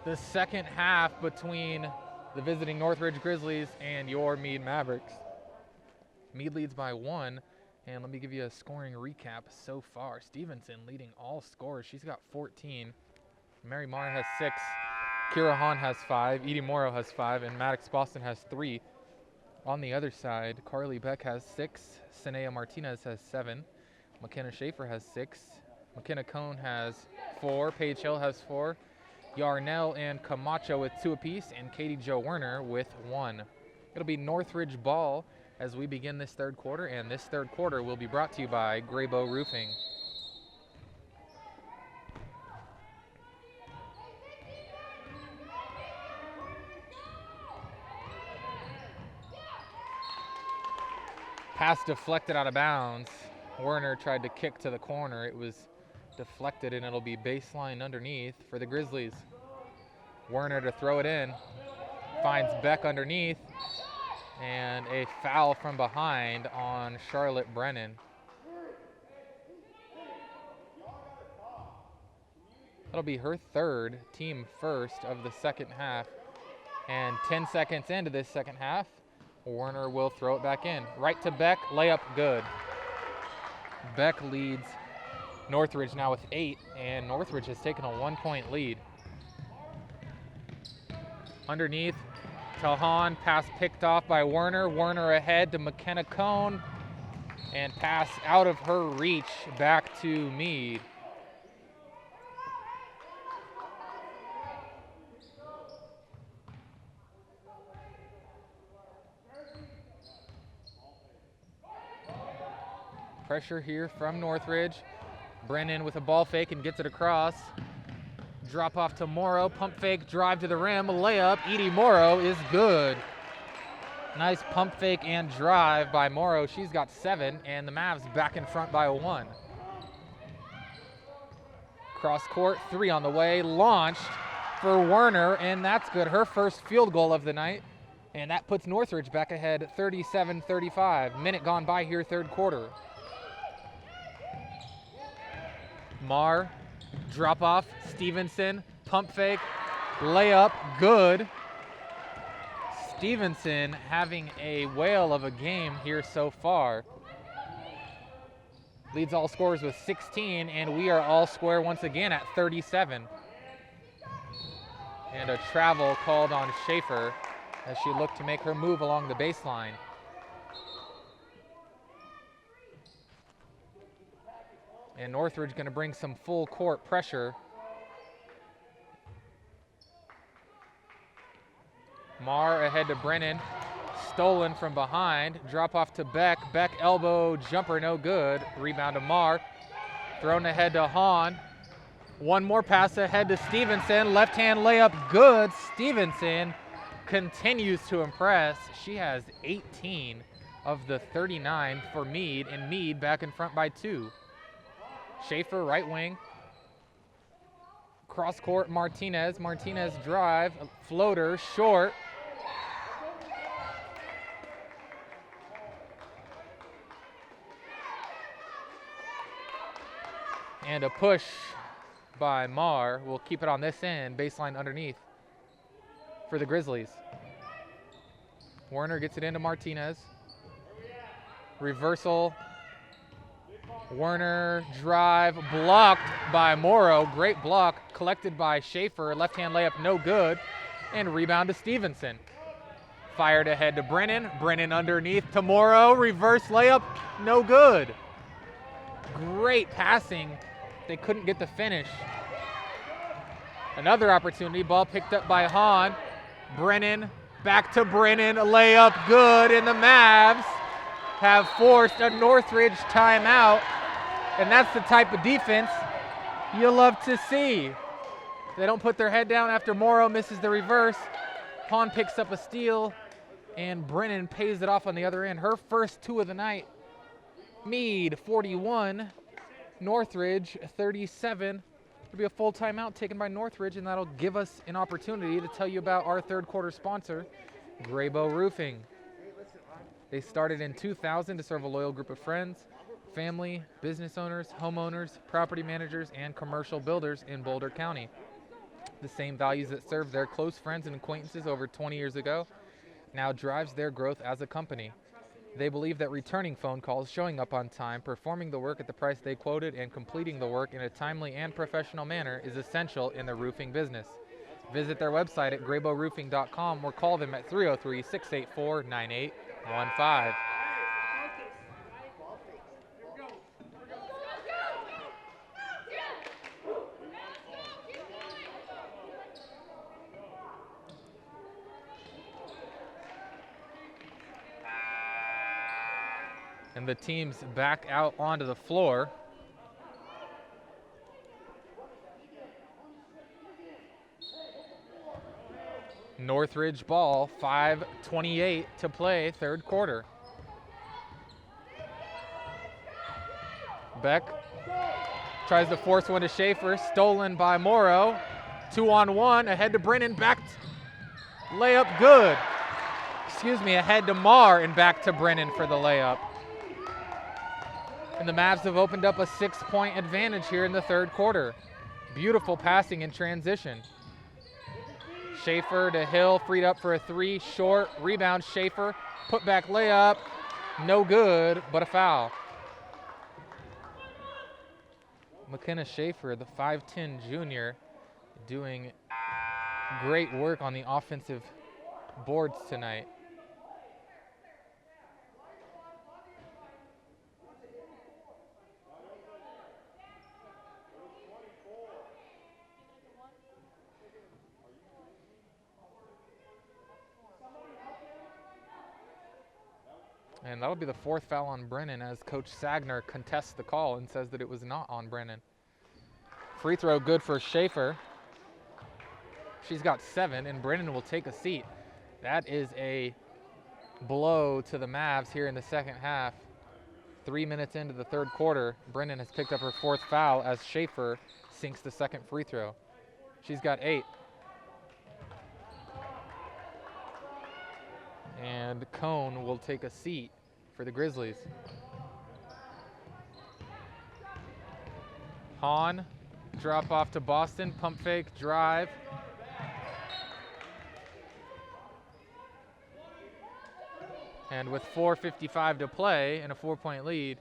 the second half between the visiting Northridge Grizzlies and your Mead Mavericks. Mead leads by 1, and let me give you a scoring recap so far. Stevenson leading all scorers. She's got 14. Mary Marr has 6. Kira Hahn has 5. Edie Morrow has 5, and Maddox Boston has 3. On the other side, Carly Beck has 6. Sanea Martinez has 7. McKenna Schaefer has 6. McKenna Cohn has 4. Paige Hill has 4. Yarnell and Camacho with 2 apiece, and Katie Jo Werner with 1. It'll be Northridge ball as we begin this third quarter, and this third quarter will be brought to you by Grayboe Roofing. Pass deflected out of bounds. Werner tried to kick to the corner. It was deflected, and it'll be baseline underneath for the Grizzlies. Werner to throw it in. Finds Beck underneath. And a foul from behind on Charlotte Brennan. That'll be her third, team first of the second half. And 10 seconds into this second half, Werner will throw it back in. Right to Beck, layup good. Beck leads Northridge now with 8, and Northridge has taken a 1-point lead. Underneath to Hahn, pass picked off by Werner. Werner ahead to McKenna Cohn, and pass out of her reach back to Mead. Pressure here from Northridge. Brennan with a ball fake and gets it across. Drop off to Morrow, pump fake, drive to the rim, layup. Edie Morrow is good. Nice pump fake and drive by Morrow. She's got 7, and the Mavs back in front by 1. Cross court, 3 on the way, launched for Werner, and that's good. Her first field goal of the night, and that puts Northridge back ahead 37-35. Minute gone by here, third quarter. Marr, drop off, Stevenson, pump fake, layup, good. Stevenson having a whale of a game here so far. Leads all scorers with 16, and we are all square once again at 37. And a travel called on Schaefer as she looked to make her move along the baseline. And Northridge going to bring some full court pressure. Marr ahead to Brennan. Stolen from behind. Drop off to Beck. Beck elbow jumper, no good. Rebound to Marr. Thrown ahead to Hahn. One more pass ahead to Stevenson. Left hand layup, good. Stevenson continues to impress. She has 18 of the 39 for Mead, and Mead back in front by 2. Schaefer, right wing. Cross court, Martinez. Martinez drive, floater, short. And a push by Marr. We'll keep it on this end, baseline underneath for the Grizzlies. Werner gets it into Martinez. Reversal. Werner drive, blocked by Morrow. Great block, collected by Schaefer. Left hand layup, no good. And rebound to Stevenson. Fired ahead to Brennan. Brennan underneath to Morrow. Reverse layup, no good. Great passing. They couldn't get the finish. Another opportunity, ball picked up by Hahn. Brennan, back to Brennan, layup good, and the Mavs have forced a Northridge timeout. And that's the type of defense you love to see. They don't put their head down after Morrow misses the reverse. Hahn picks up a steal, and Brennan pays it off on the other end. Her first 2 of the night. Mead 41, Northridge 37. It'll be a full timeout taken by Northridge, and that'll give us an opportunity to tell you about our third quarter sponsor, Grayboe Roofing. They started in 2000 to serve a loyal group of friends. family, business owners, homeowners, property managers, and commercial builders in Boulder County. The same values that served their close friends and acquaintances over 20 years ago now drives their growth as a company. They believe that returning phone calls, showing up on time, performing the work at the price they quoted, and completing the work in a timely and professional manner is essential in the roofing business. Visit their website at graybowroofing.com or call them at 303-684-9815. And the teams back out onto the floor. Northridge ball, 5:28 to play, third quarter. Beck tries to force one to Schaefer, stolen by Morrow. 2-on-1, ahead to Brennan, layup good. Ahead to Marr and back to Brennan for the layup. And the Mavs have opened up a 6-point advantage here in the third quarter. Beautiful passing in transition. Schaefer to Hill, freed up for a three, short, rebound Schaefer, put back layup, no good, but a foul. McKenna Schaefer, the 5'10 junior, doing great work on the offensive boards tonight. And that'll be the fourth foul on Brennan as Coach Sagner contests the call and says that it was not on Brennan. Free throw good for Schaefer. She's got 7, and Brennan will take a seat. That is a blow to the Mavs here in the second half. 3 minutes into the third quarter, Brennan has picked up her 4th foul as Schaefer sinks the second free throw. She's got 8. And Cone will take a seat for the Grizzlies. Hahn, drop off to Boston, pump fake, drive. And with 4:55 to play and a 4-point lead,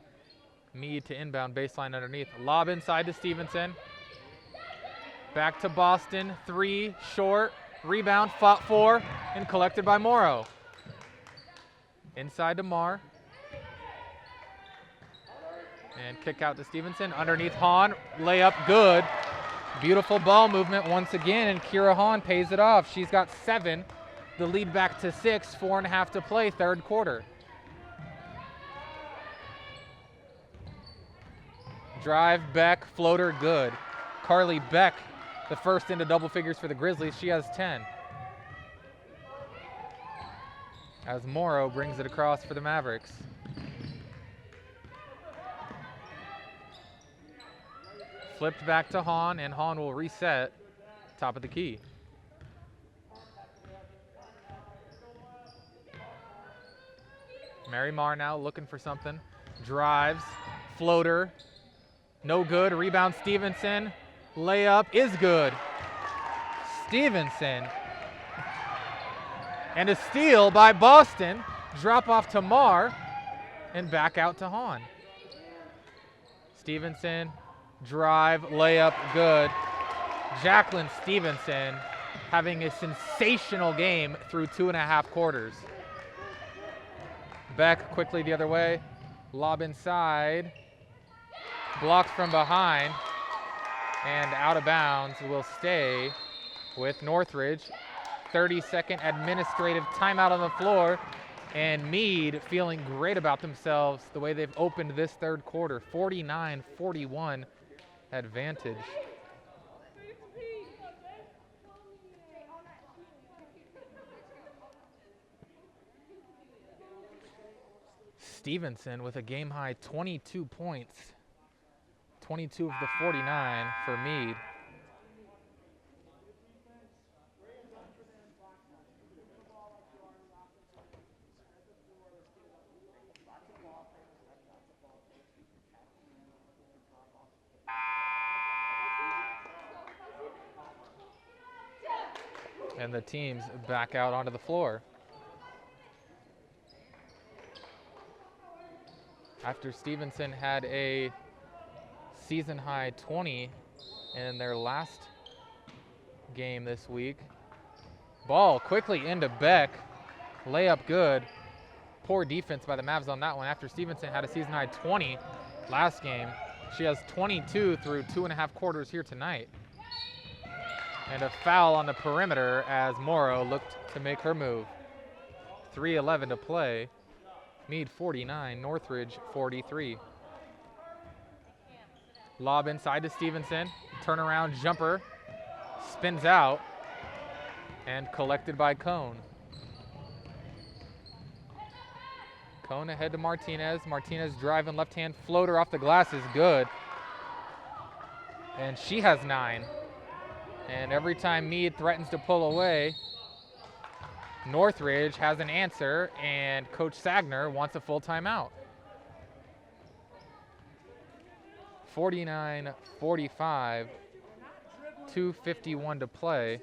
Mead to inbound baseline underneath. Lob inside to Stevenson. Back to Boston, 3, short, rebound, fought for, and collected by Morrow. Inside to Marr. And kick out to Stevenson. Underneath Hahn, layup good. Beautiful ball movement once again, and Kira Hahn pays it off. She's got 7. The lead back to 6, 4.5 to play, third quarter. Drive, Beck, floater, good. Carly Beck, the first into double figures for the Grizzlies. She has 10. As Morrow brings it across for the Mavericks. Flipped back to Hahn, and Hahn will reset top of the key. Mary Marr now looking for something. Drives, floater, no good. Rebound Stevenson, layup is good. Stevenson. And a steal by Boston. Drop off to Marr and back out to Hahn. Stevenson, drive, layup, good. Jacqueline Stevenson having a sensational game through 2.5 quarters. Beck quickly the other way. Lob inside. Blocked from behind. And out of bounds will stay with Northridge. 30-second administrative timeout on the floor. And Mead feeling great about themselves the way they've opened this third quarter. 49-41 advantage. Stevenson with a game-high 22 points. 22 of the 49 for Mead. And the teams back out onto the floor. After Stevenson had a season high 20 in their last game this week. Ball quickly into Beck. Layup good. Poor defense by the Mavs on that one. After Stevenson had a season high 20 last game, she has 22 through 2.5 quarters here tonight. And a foul on the perimeter as Morrow looked to make her move. 3:11 to play. Mead 49, Northridge 43. Lob inside to Stevenson. Turnaround jumper. Spins out. And collected by Cone. Cone ahead to Martinez. Martinez driving left hand floater off the glass is good. And she has 9. And every time Mead threatens to pull away, Northridge has an answer, and Coach Sagner wants a full timeout. 49-45, 2:51 to play.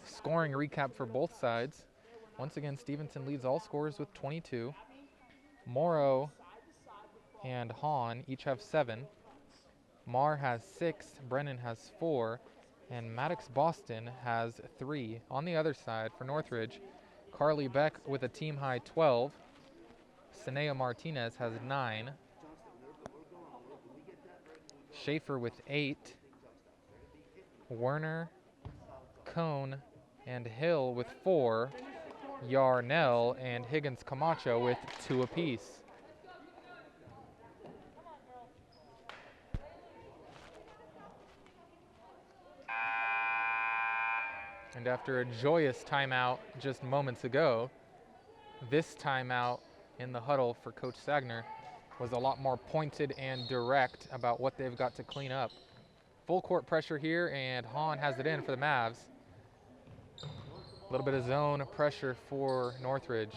Scoring recap for both sides. Once again, Stevenson leads all scorers with 22. Morrow and Hahn each have 7. Marr has 6, Brennan has 4, and Maddox Boston has 3. On the other side for Northridge, Carly Beck with a team high 12. Sanea Martinez has 9. Schaefer with 8. Werner, Cone, and Hill with 4. Yarnell and Higgins Camacho with 2 apiece. And after a joyous timeout just moments ago, this timeout in the huddle for Coach Sagner was a lot more pointed and direct about what they've got to clean up. Full court pressure here, and Hahn has it in for the Mavs. A little bit of zone pressure for Northridge.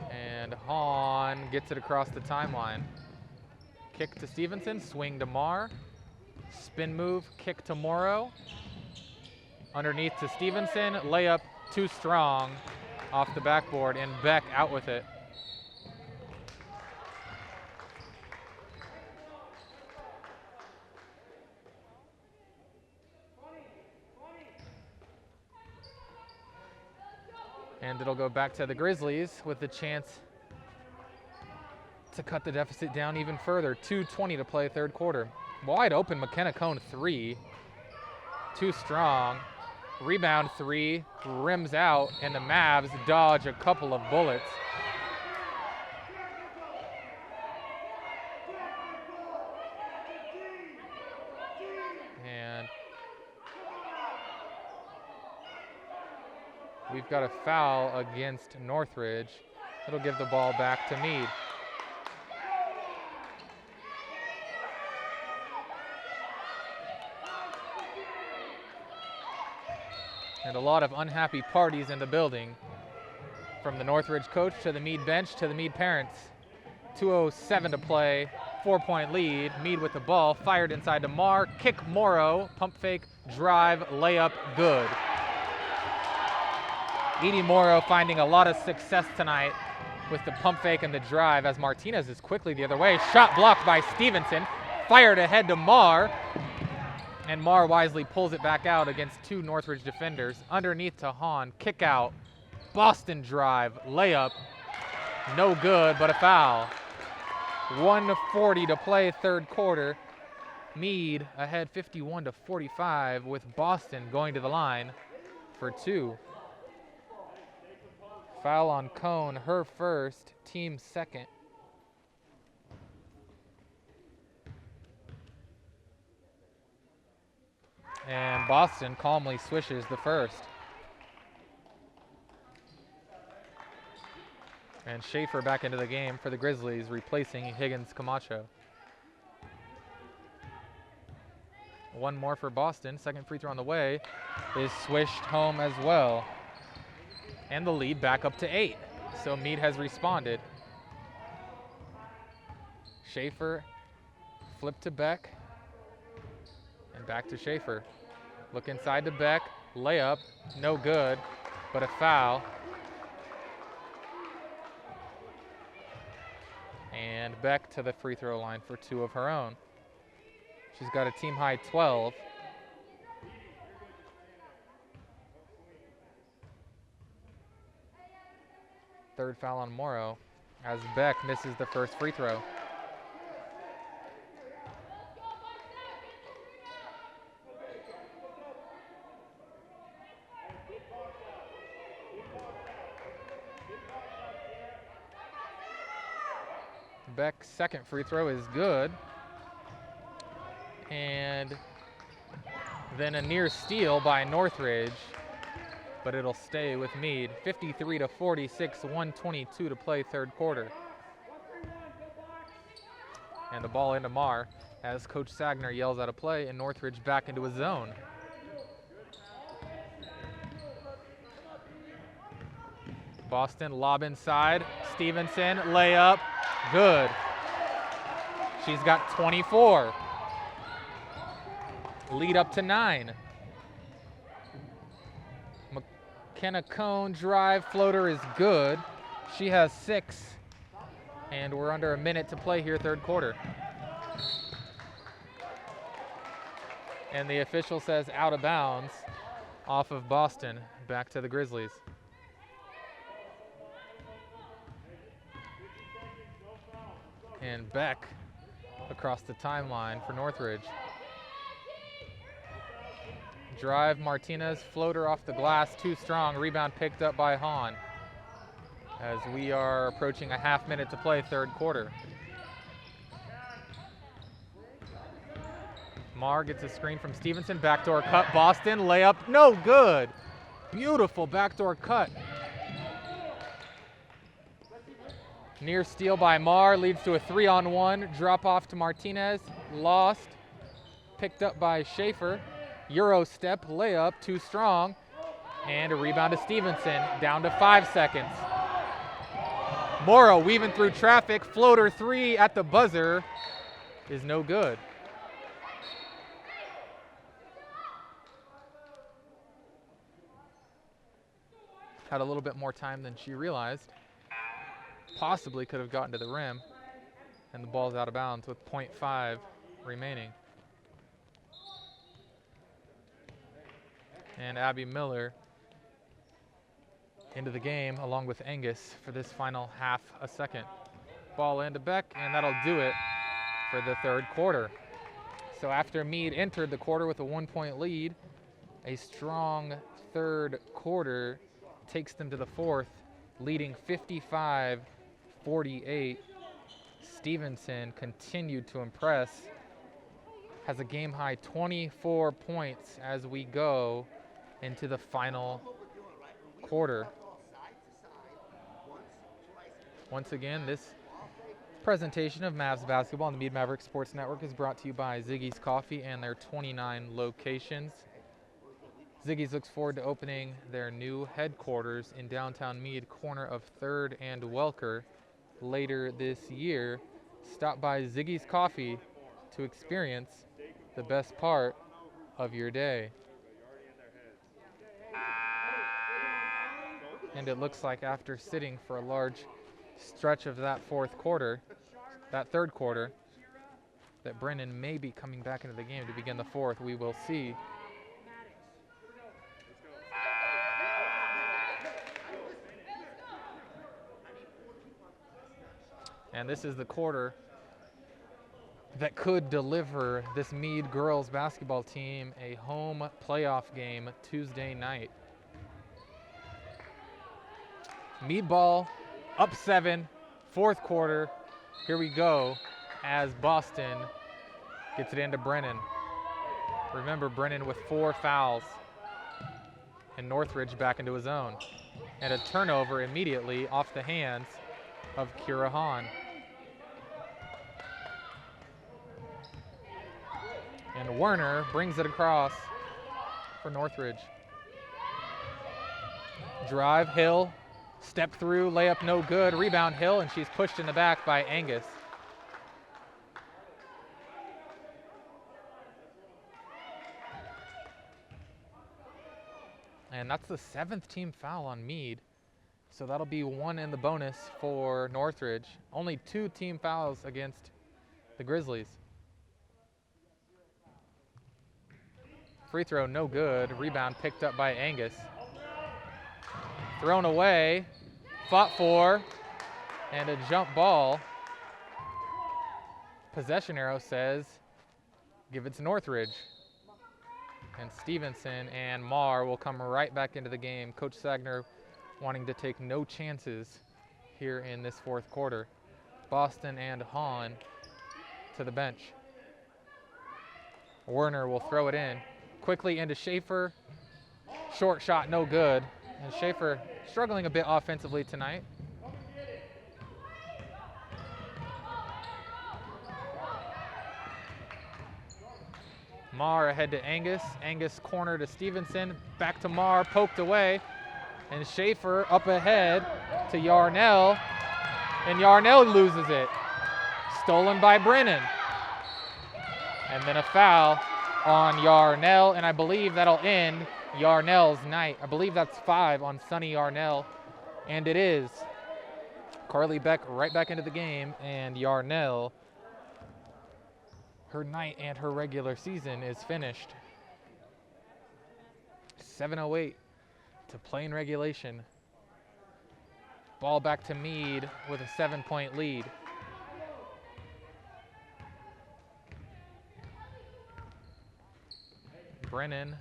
And Hahn gets it across the timeline. Kick to Stevenson, swing to Marr. Spin move, kick to Morrow. Underneath to Stevenson, layup too strong off the backboard, and Beck out with it. And it'll go back to the Grizzlies with the chance to cut the deficit down even further. 2:20 to play, third quarter. Wide open, McKenna Cone 3. Too strong. Rebound 3, rims out, and the Mavs dodge a couple of bullets. And we've got a foul against Northridge. It'll give the ball back to Mead. And a lot of unhappy parties in the building, from the Northridge coach to the Mead bench to the Mead parents. 2:07 to play, 4-point lead. Mead with the ball, fired inside to Marr. Kick Morrow, pump fake, drive, layup, good. Edie Morrow finding a lot of success tonight with the pump fake and the drive, as Martinez is quickly the other way. Shot blocked by Stevenson, fired ahead to Marr. And Marr wisely pulls it back out against 2 Northridge defenders. Underneath to Hahn, kick out, Boston drive, layup, no good, but a foul. 1:40 to play, third quarter. Mead ahead 51-45 with Boston going to the line for 2. Foul on Cone, her first, team second. And Boston calmly swishes the first. And Schaefer back into the game for the Grizzlies, replacing Higgins Camacho. One more for Boston. Second free throw on the way is swished home as well. And the lead back up to 8. So Mead has responded. Schaefer flip to Beck. Back to Schaefer. Look inside to Beck. Layup, no good, but a foul. And Beck to the free throw line for 2 of her own. She's got a team high 12. Third foul on Morrow as Beck misses the first free throw. Beck's second free throw is good. And then a near steal by Northridge, but it'll stay with Mead. 53-46, 1:22 to play third quarter. And the ball into Marr as Coach Sagner yells out a play and Northridge back into a zone. Boston lob inside. Stevenson layup. Good. She's got 24. Lead up to 9. McKenna Cone drive floater is good. She has 6. And we're under a minute to play here, third quarter. And the official says out of bounds off of Boston, back to the Grizzlies. And Beck across the timeline for Northridge. Drive, Martinez, floater off the glass, too strong. Rebound picked up by Hahn as we are approaching a half minute to play third quarter. Marr gets a screen from Stevenson, backdoor cut, Boston, layup, no good. Beautiful backdoor cut. Near steal by Marr leads to a 3-on-1. Drop off to Martinez. Lost. Picked up by Schaefer. Euro step, layup, too strong. And a rebound to Stevenson. Down to 5 seconds. Morrow weaving through traffic. Floater 3 at the buzzer is no good. Had a little bit more time than she realized. Possibly could have gotten to the rim, and the ball's out of bounds with 0.5 remaining. And Abby Miller into the game along with Angus for this final half a second. Ball into Beck, and that'll do it for the third quarter. So after Mead entered the quarter with a 1-point lead, a strong third quarter takes them to the fourth, leading 55-48. Stevenson continued to impress, has a game high 24 points as we go into the final quarter. Once again, this presentation of Mavs basketball on the Mead Mavericks Sports Network is brought to you by Ziggy's Coffee and their 29 locations. Ziggy's looks forward to opening their new headquarters in downtown Mead, corner of 3rd and Welker, later this year. Stop by Ziggy's Coffee to experience the best part of your day. And it looks like after sitting for a large stretch of that third quarter, that Brennan may be coming back into the game to begin the fourth. We will see. And this is the quarter that could deliver this Mead girls basketball team a home playoff game Tuesday night. Mead ball up 7, fourth quarter. Here we go as Boston gets it into Brennan. Remember, Brennan with 4 fouls. And Northridge back into his own. And a turnover immediately off the hands of Kira Hahn. And Werner brings it across for Northridge. Drive, Hill, step through, layup no good, rebound Hill, and she's pushed in the back by Angus. And that's the 7th team foul on Mead. So that'll be 1 in the bonus for Northridge. Only 2 team fouls against the Grizzlies. Free throw, no good. Rebound picked up by Angus. Thrown away, fought for, and a jump ball. Possession arrow says, give it to Northridge. And Stevenson and Marr will come right back into the game. Coach Sagner wanting to take no chances here in this 4th quarter. Boston and Hahn to the bench. Werner will throw it in. Quickly into Schaefer. Short shot, no good. And Schaefer struggling a bit offensively tonight. Marr ahead to Angus. Angus corner to Stevenson. Back to Marr, poked away. And Schaefer up ahead to Yarnell. And Yarnell loses it. Stolen by Brennan. And then a foul on Yarnell, and I believe that'll end Yarnell's night. I believe that's 5 on Sonny Yarnell, and it is. Carly Beck right back into the game, and Yarnell, her night and her regular season is finished. 7:08 to play in regulation. Ball back to Mead with a 7-point lead. Brennan,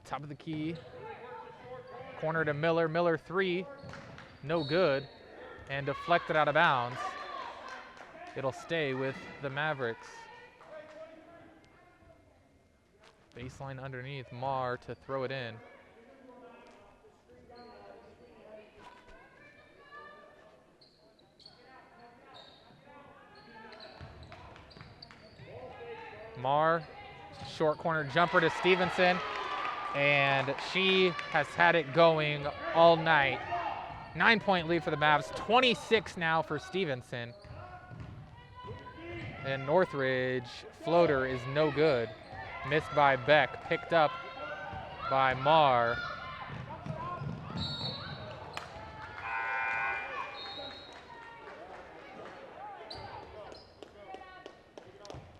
top of the key, corner to Miller. Miller 3, no good, and deflected out of bounds. It'll stay with the Mavericks. Baseline underneath, Marr to throw it in. Marr, short corner jumper to Stevenson, and she has had it going all night. 9-point lead for the Mavs, 26 now for Stevenson. And Northridge floater is no good. Missed by Beck, picked up by Marr.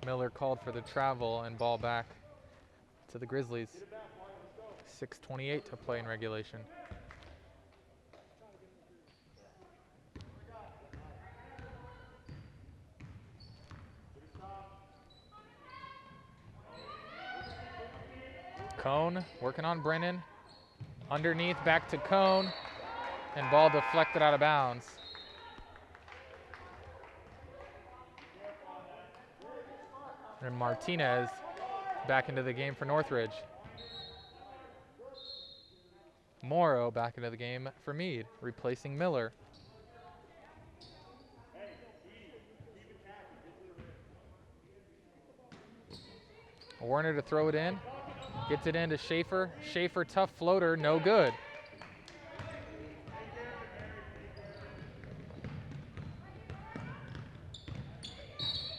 Miller called for the travel and ball back to the Grizzlies. 6:28 to play in regulation. Cone working on Brennan. Underneath, back to Cone, and ball deflected out of bounds. And Martinez back into the game for Northridge. Morrow back into the game for Mead, replacing Miller. Werner to throw it in. Gets it into Schaefer. Schaefer, tough floater, no good.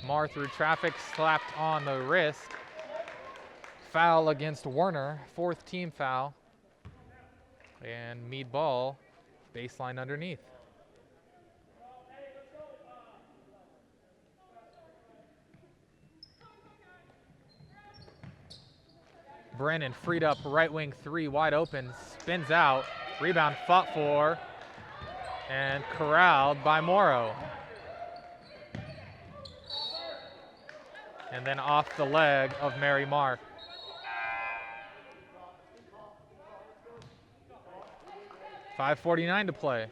Marr through traffic, slapped on the wrist. Foul against Werner, 4th team foul. And Mead ball, baseline underneath. Brennan freed up, right wing 3, wide open, spins out. Rebound fought for and corralled by Morrow. And then off the leg of Mary Marr. .5:49 to play.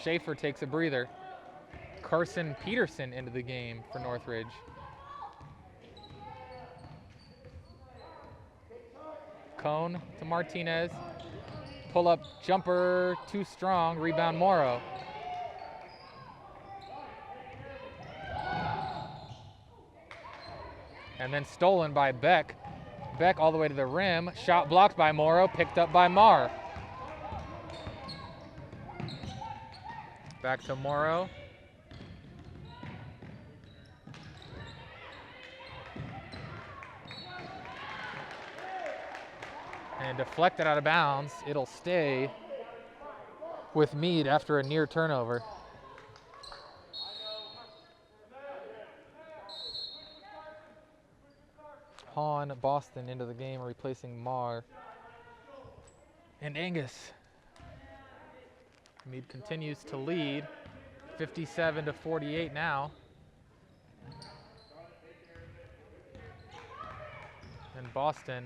Schaefer takes a breather. Carson Peterson into the game for Northridge. Cone to Martinez. Pull up jumper, too strong, rebound Morrow. And then stolen by Beck. Beck all the way to the rim. Shot blocked by Morrow, picked up by Marr. Back to Morrow. and deflected out of bounds. It'll stay with Mead after a near turnover. Hahn, Boston into the game, replacing Marr and Angus. Mead continues to lead, 57-48 now. And Boston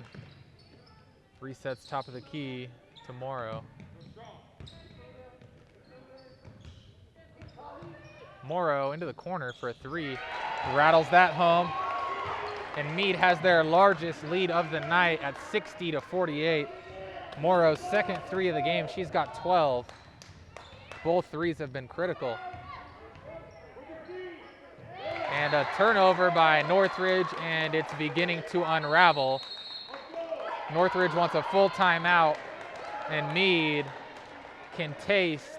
resets top of the key to Morrow. Morrow into the corner for a three, rattles that home, and Mead has their largest lead of the night at 60-48. Morrow's second three of the game, she's got 12. Both threes have been critical. And a turnover by Northridge, and it's beginning to unravel. Northridge wants a full timeout, and Mead can taste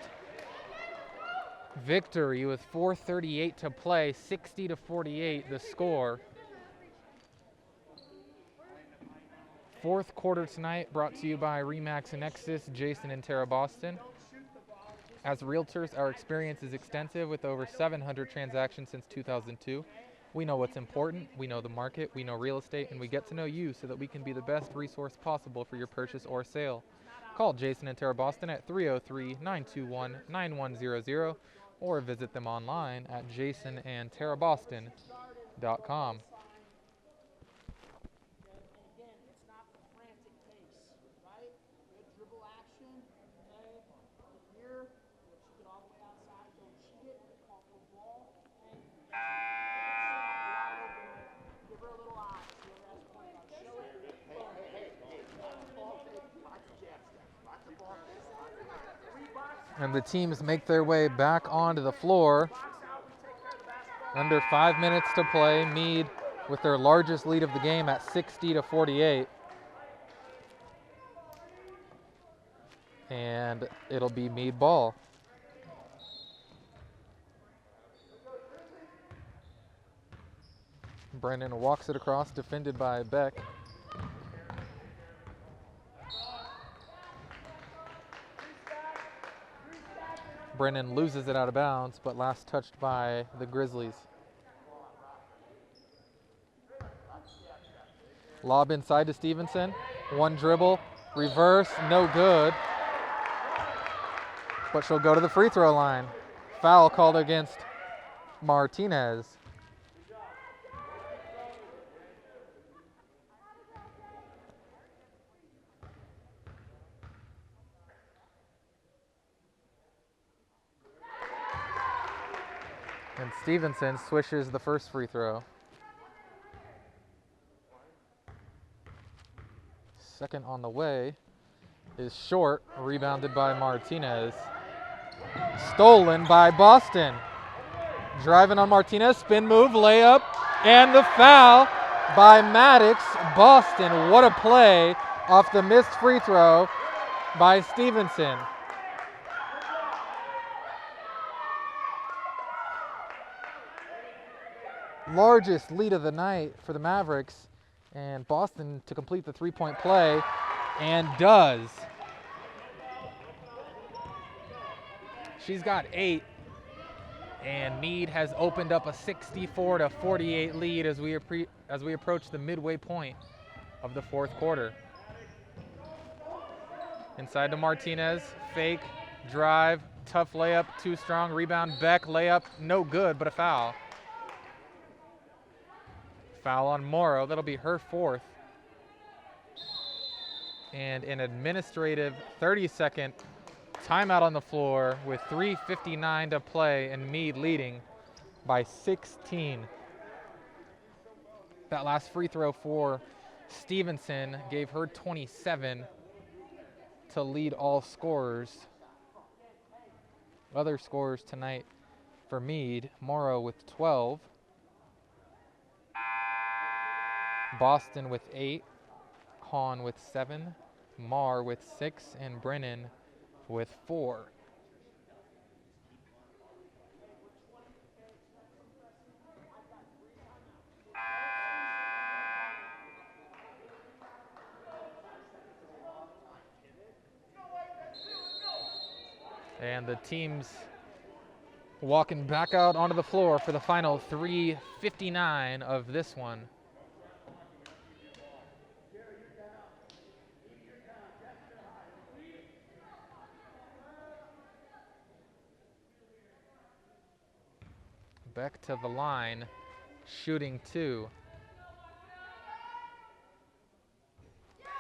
victory with 4:38 to play, 60-48 the score. Fourth quarter tonight brought to you by Remax and Nexus, Jason and Tara Boston. As realtors, our experience is extensive with over 700 transactions since 2002. We know what's important, we know the market, we know real estate, and we get to know you so that we can be the best resource possible for your purchase or sale. Call Jason and Tara Boston at 303-921-9100 or visit them online at jasonandtaraboston.com. And the teams make their way back onto the floor. Under 5 minutes to play. Mead with their largest lead of the game at 60-48. And it'll be Mead ball. Brennan walks it across, defended by Beck. Brennan loses it out of bounds, but last touched by the Grizzlies. Lob inside to Stevenson. One dribble, reverse, no good. But she'll go to the free throw line. Foul called against Martinez. And Stevenson swishes the first free throw. Second on the way is short, rebounded by Martinez. Stolen by Boston. Driving on Martinez, spin move, layup, and the foul by Maddox. Boston, what a play off the missed free throw by Stevenson. Largest lead of the night for the Mavericks, and Boston to complete the three-point play, and does. She's got 8, and Mead has opened up a 64-48 lead as we approach the midway point of the fourth quarter. Inside to Martinez, fake, drive, tough layup, too strong, rebound, Beck, layup, no good, but a foul. Foul on Morrow, that'll be her fourth. And an administrative 30-second timeout on the floor with 3:59 to play and Mead leading by 16. That last free throw for Stevenson gave her 27 to lead all scorers. Other scorers tonight for Mead, Morrow with 12. Boston with 8, Hahn with 7, Marr with 6, and Brennan with 4. And the teams walking back out onto the floor for the final 3:59 of this one. Beck to the line, shooting 2.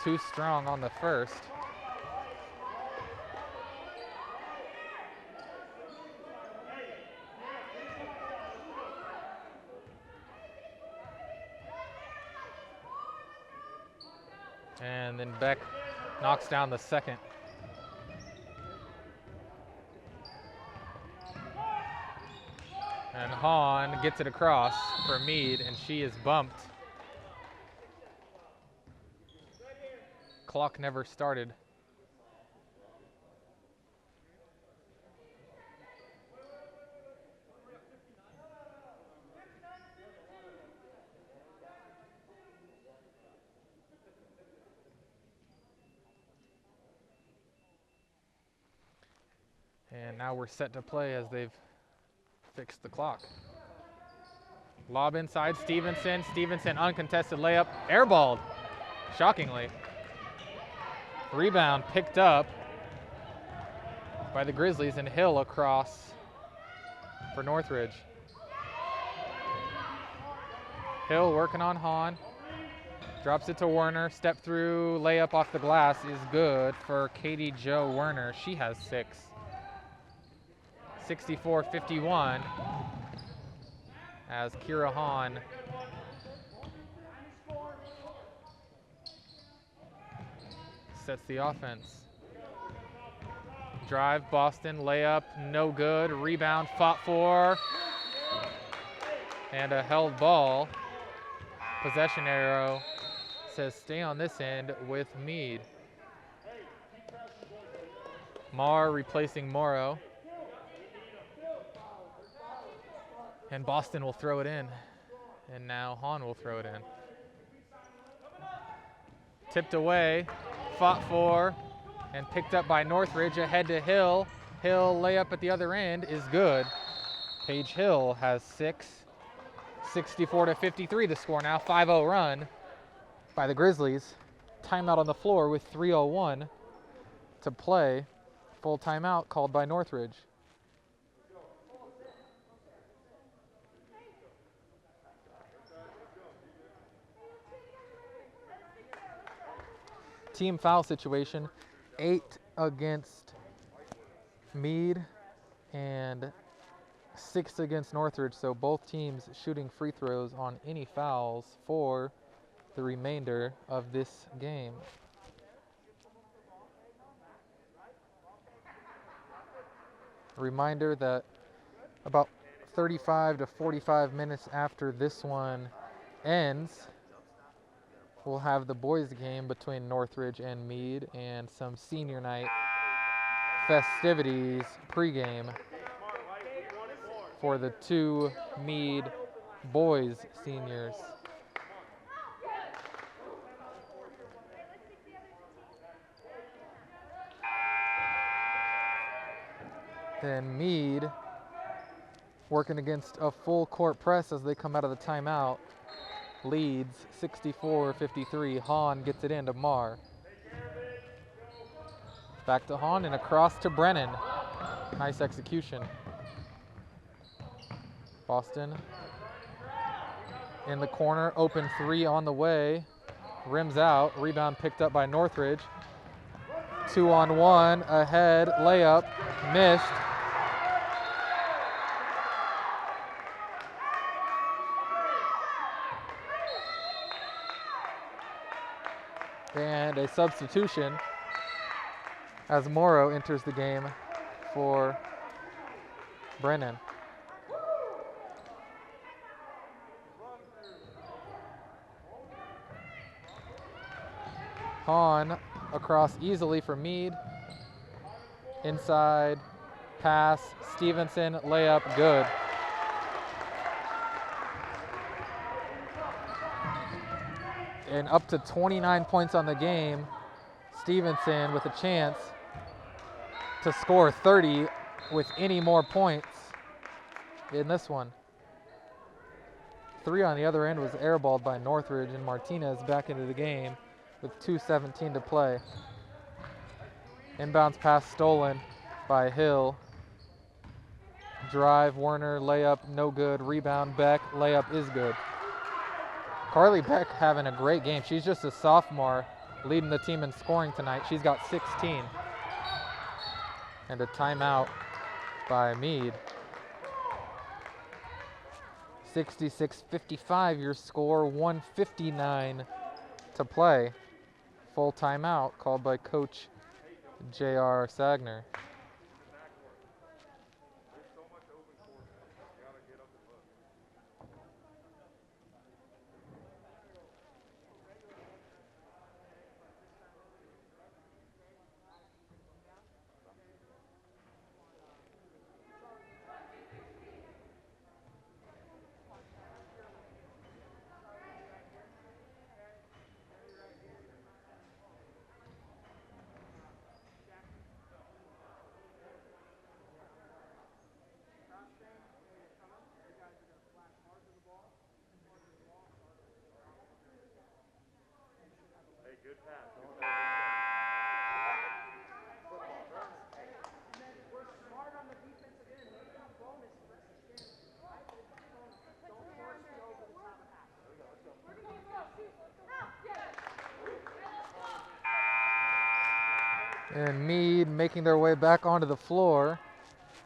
Too strong on the first. And then Beck knocks down the second. And Hahn gets it across for Mead, and she is bumped. Clock never started. And now we're set to play as they've fixed the clock. Lob inside, Stevenson. Stevenson, uncontested layup, airballed, shockingly. Rebound picked up by the Grizzlies, and Hill across for Northridge. Hill working on Hahn. Drops it to Werner. Step through, layup off the glass is good for Katie Jo Werner. She has 6. 64-51 as Kira Hahn sets the offense. Drive, Boston, layup, no good. Rebound, fought for, and a held ball. Possession arrow says stay on this end with Mead. Marr replacing Morrow. And Boston will throw it in. And now Hahn will throw it in. Tipped away, fought for, and picked up by Northridge. Ahead to Hill. Hill layup at the other end is good. Paige Hill has 6. 64-53 the score now. 5-0 run by the Grizzlies. Timeout on the floor with 3:01 to play. Full timeout called by Northridge. Team foul situation, 8 against Mead and 6 against Northridge, so both teams shooting free throws on any fouls for the remainder of this game. A reminder that about 35 to 45 minutes after this one ends, we'll have the boys' game between Northridge and Mead and some senior night festivities pregame for the 2 Mead boys seniors. Then Mead working against a full court press as they come out of the timeout. Leads 64-53. Hahn gets it into Marr. Back to Hahn and across to Brennan. Nice execution. Boston in the corner. Open 3 on the way. Rims out. Rebound picked up by Northridge. 2-on-1. Ahead. Layup. Missed. And a substitution as Morrow enters the game for Brennan. Hahn across easily for Mead. Inside pass, Stevenson, layup, good. And up to 29 points on the game. Stevenson with a chance to score 30 with any more points in this one. 3 on the other end was airballed by Northridge, and Martinez back into the game with 2:17 to play. Inbounds pass stolen by Hill. Drive, Werner, layup, no good. Rebound, Beck, layup is good. Carly Beck having a great game. She's just a sophomore, leading the team in scoring tonight. She's got 16. And a timeout by Mead. 66-55 your score, 1:59 to play. Full timeout called by Coach J.R. Sagner. And Mead making their way back onto the floor.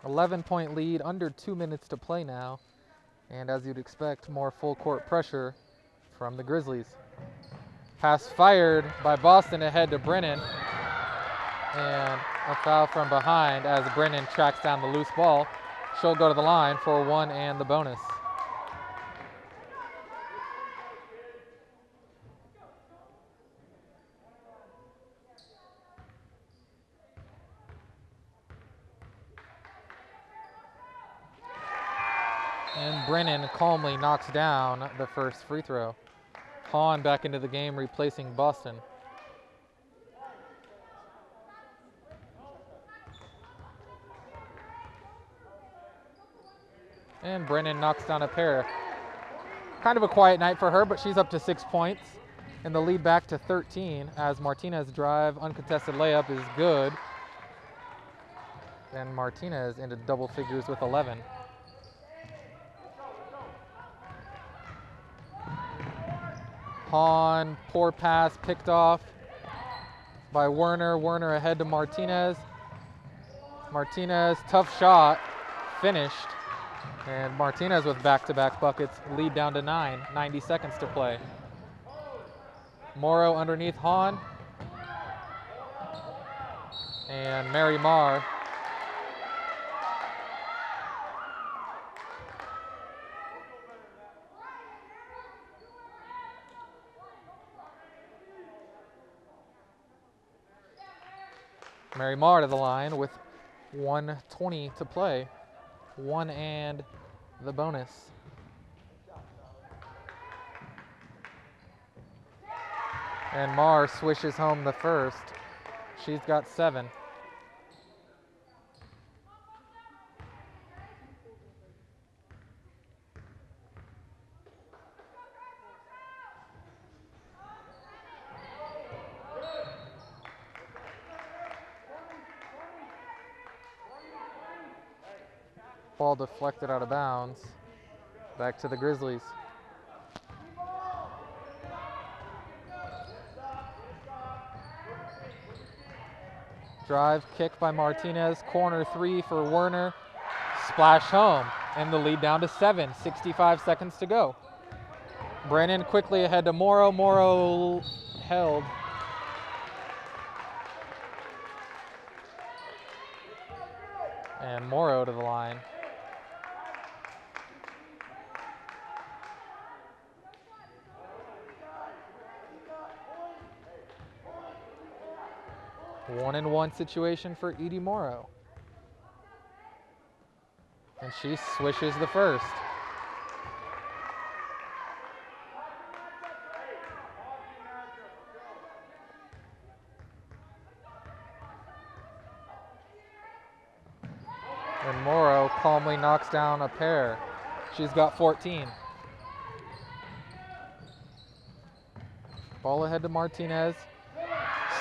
11-point lead, under 2 minutes to play now. And as you'd expect, more full court pressure from the Grizzlies. Pass fired by Boston ahead to Brennan. And a foul from behind as Brennan tracks down the loose ball. She'll go to the line for one and the bonus. And Brennan calmly knocks down the first free throw. Hahn back into the game, replacing Boston. And Brennan knocks down a pair. Kind of a quiet night for her, but she's up to 6 points. And the lead back to 13 as Martinez drive, uncontested layup is good. And Martinez into double figures with 11. Hahn, poor pass, picked off by Werner. Werner ahead to Martinez. Martinez, tough shot, finished. And Martinez with back-to-back buckets, lead down to 9, 90 seconds to play. Morrow underneath Hahn. And Mary Marr. Mary Marr to the line with 1:20 to play. One and the bonus. And Marr swishes home the first. She's got 7. Ball deflected out of bounds. Back to the Grizzlies. Drive, kick by Martinez. Corner 3 for Werner. Splash home. And the lead down to 7. 65 seconds to go. Brennan quickly ahead to Morrow. Morrow held. And Morrow to the line. One-and-one situation for Edie Morrow. And she swishes the first. And Morrow calmly knocks down a pair. She's got 14. Ball ahead to Martinez.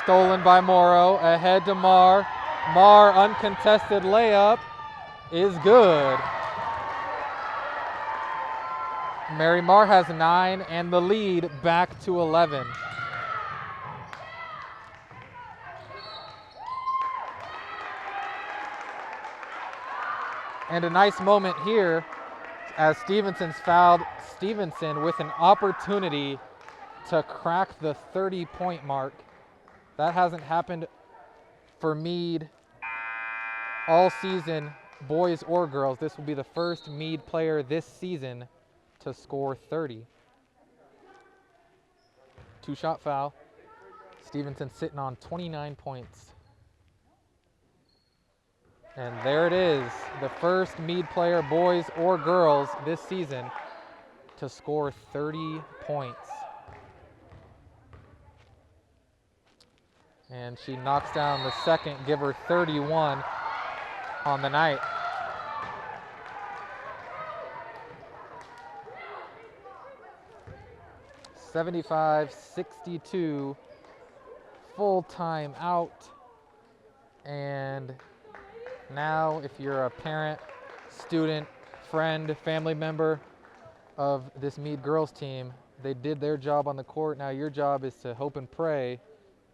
Stolen by Morrow. Ahead to Marr. Marr, uncontested layup, is good. Mary Marr has 9 and the lead back to 11. And a nice moment here as Stevenson's fouled Stevenson with an opportunity to crack the 30-point mark. That hasn't happened for Mead all season, boys or girls. This will be the first Mead player this season to score 30. Two-shot foul. Stevenson sitting on 29 points. And there it is, the first Mead player, boys or girls, this season to score 30 points. And she knocks down the second, give her 31 on the night. (75-62), full time out. And now if you're a parent, student, friend, family member of this Mead girls team, they did their job on the court. Now your job is to hope and pray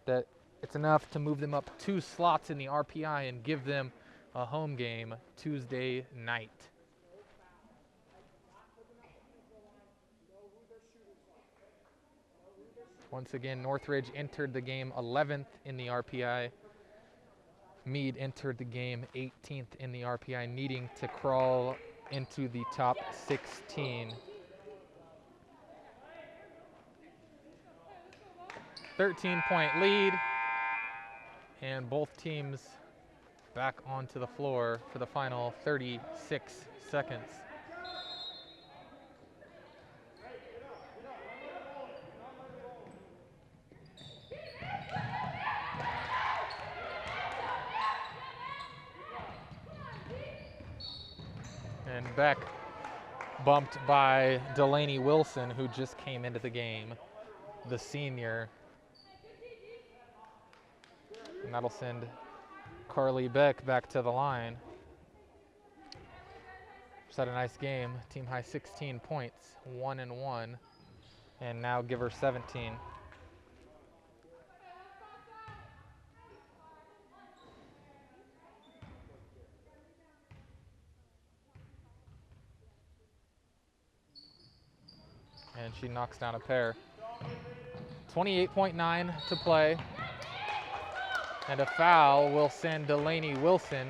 that it's enough to move them up 2 slots in the RPI and give them a home game Tuesday night. Once again, Northridge entered the game 11th in the RPI. Mead entered the game 18th in the RPI, needing to crawl into the top 16. 13-point lead, and both teams back onto the floor for the final 36 seconds. And Beck bumped by Delaney Wilson, who just came into the game, the senior. And that'll send Carly Beck back to the line. Just had a nice game. Team high 16 points, 1-1, and now give her 17. And she knocks down a pair. 28.9 to play. And a foul will send Delaney Wilson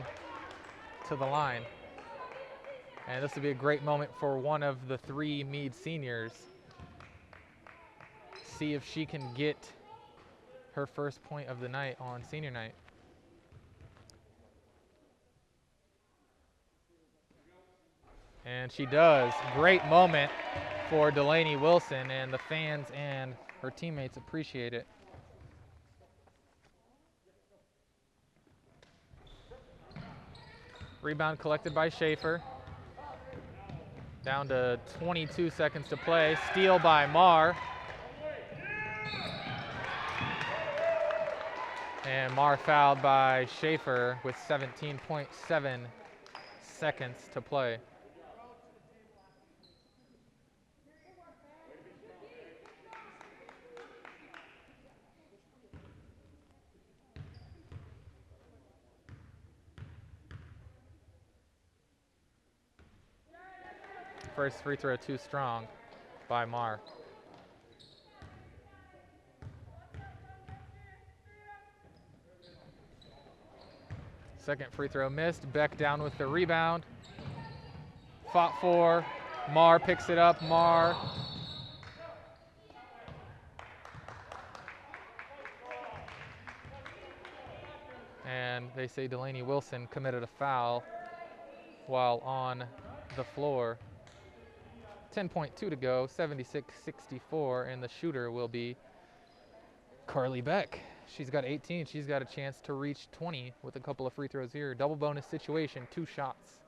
to the line. And this will be a great moment for one of the 3 Mead seniors. See if she can get her first point of the night on senior night. And she does. Great moment for Delaney Wilson, and the fans and her teammates appreciate it. Rebound collected by Schaefer. Down to 22 seconds to play. Steal by Marr. And Marr fouled by Schaefer with 17.7 seconds to play. First free throw too strong by Marr. Second free throw missed. Beck down with the rebound. Fought for. Marr picks it up. Marr. And they say Delaney Wilson committed a foul while on the floor. 10.2 to go, 76-64, and the shooter will be Carly Beck. She's got 18. She's got a chance to reach 20 with a couple of free throws here. Double bonus situation, 2 shots.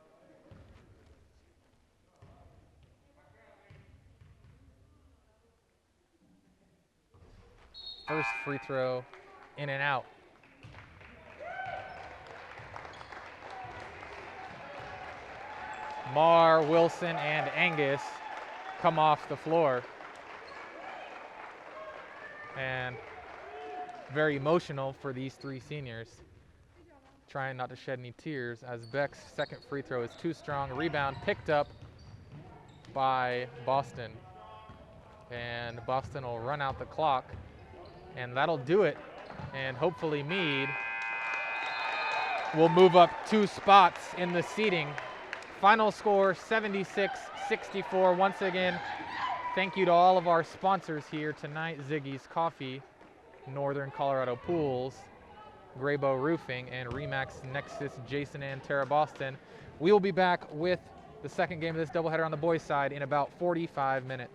First free throw, in and out. Marr, Wilson, and Angus come off the floor. And very emotional for these 3 seniors. Trying not to shed any tears as Beck's second free throw is too strong. Rebound picked up by Boston. And Boston will run out the clock. And that'll do it. And hopefully Mead will move up 2 spots in the seeding. Final score 76-64. Once again, thank you to all of our sponsors here tonight: Ziggy's Coffee, Northern Colorado Pools, Graybow Roofing, and Remax Nexus Jason and Tara Boston. We will be back with the second game of this doubleheader on the boys' side in about 45 minutes.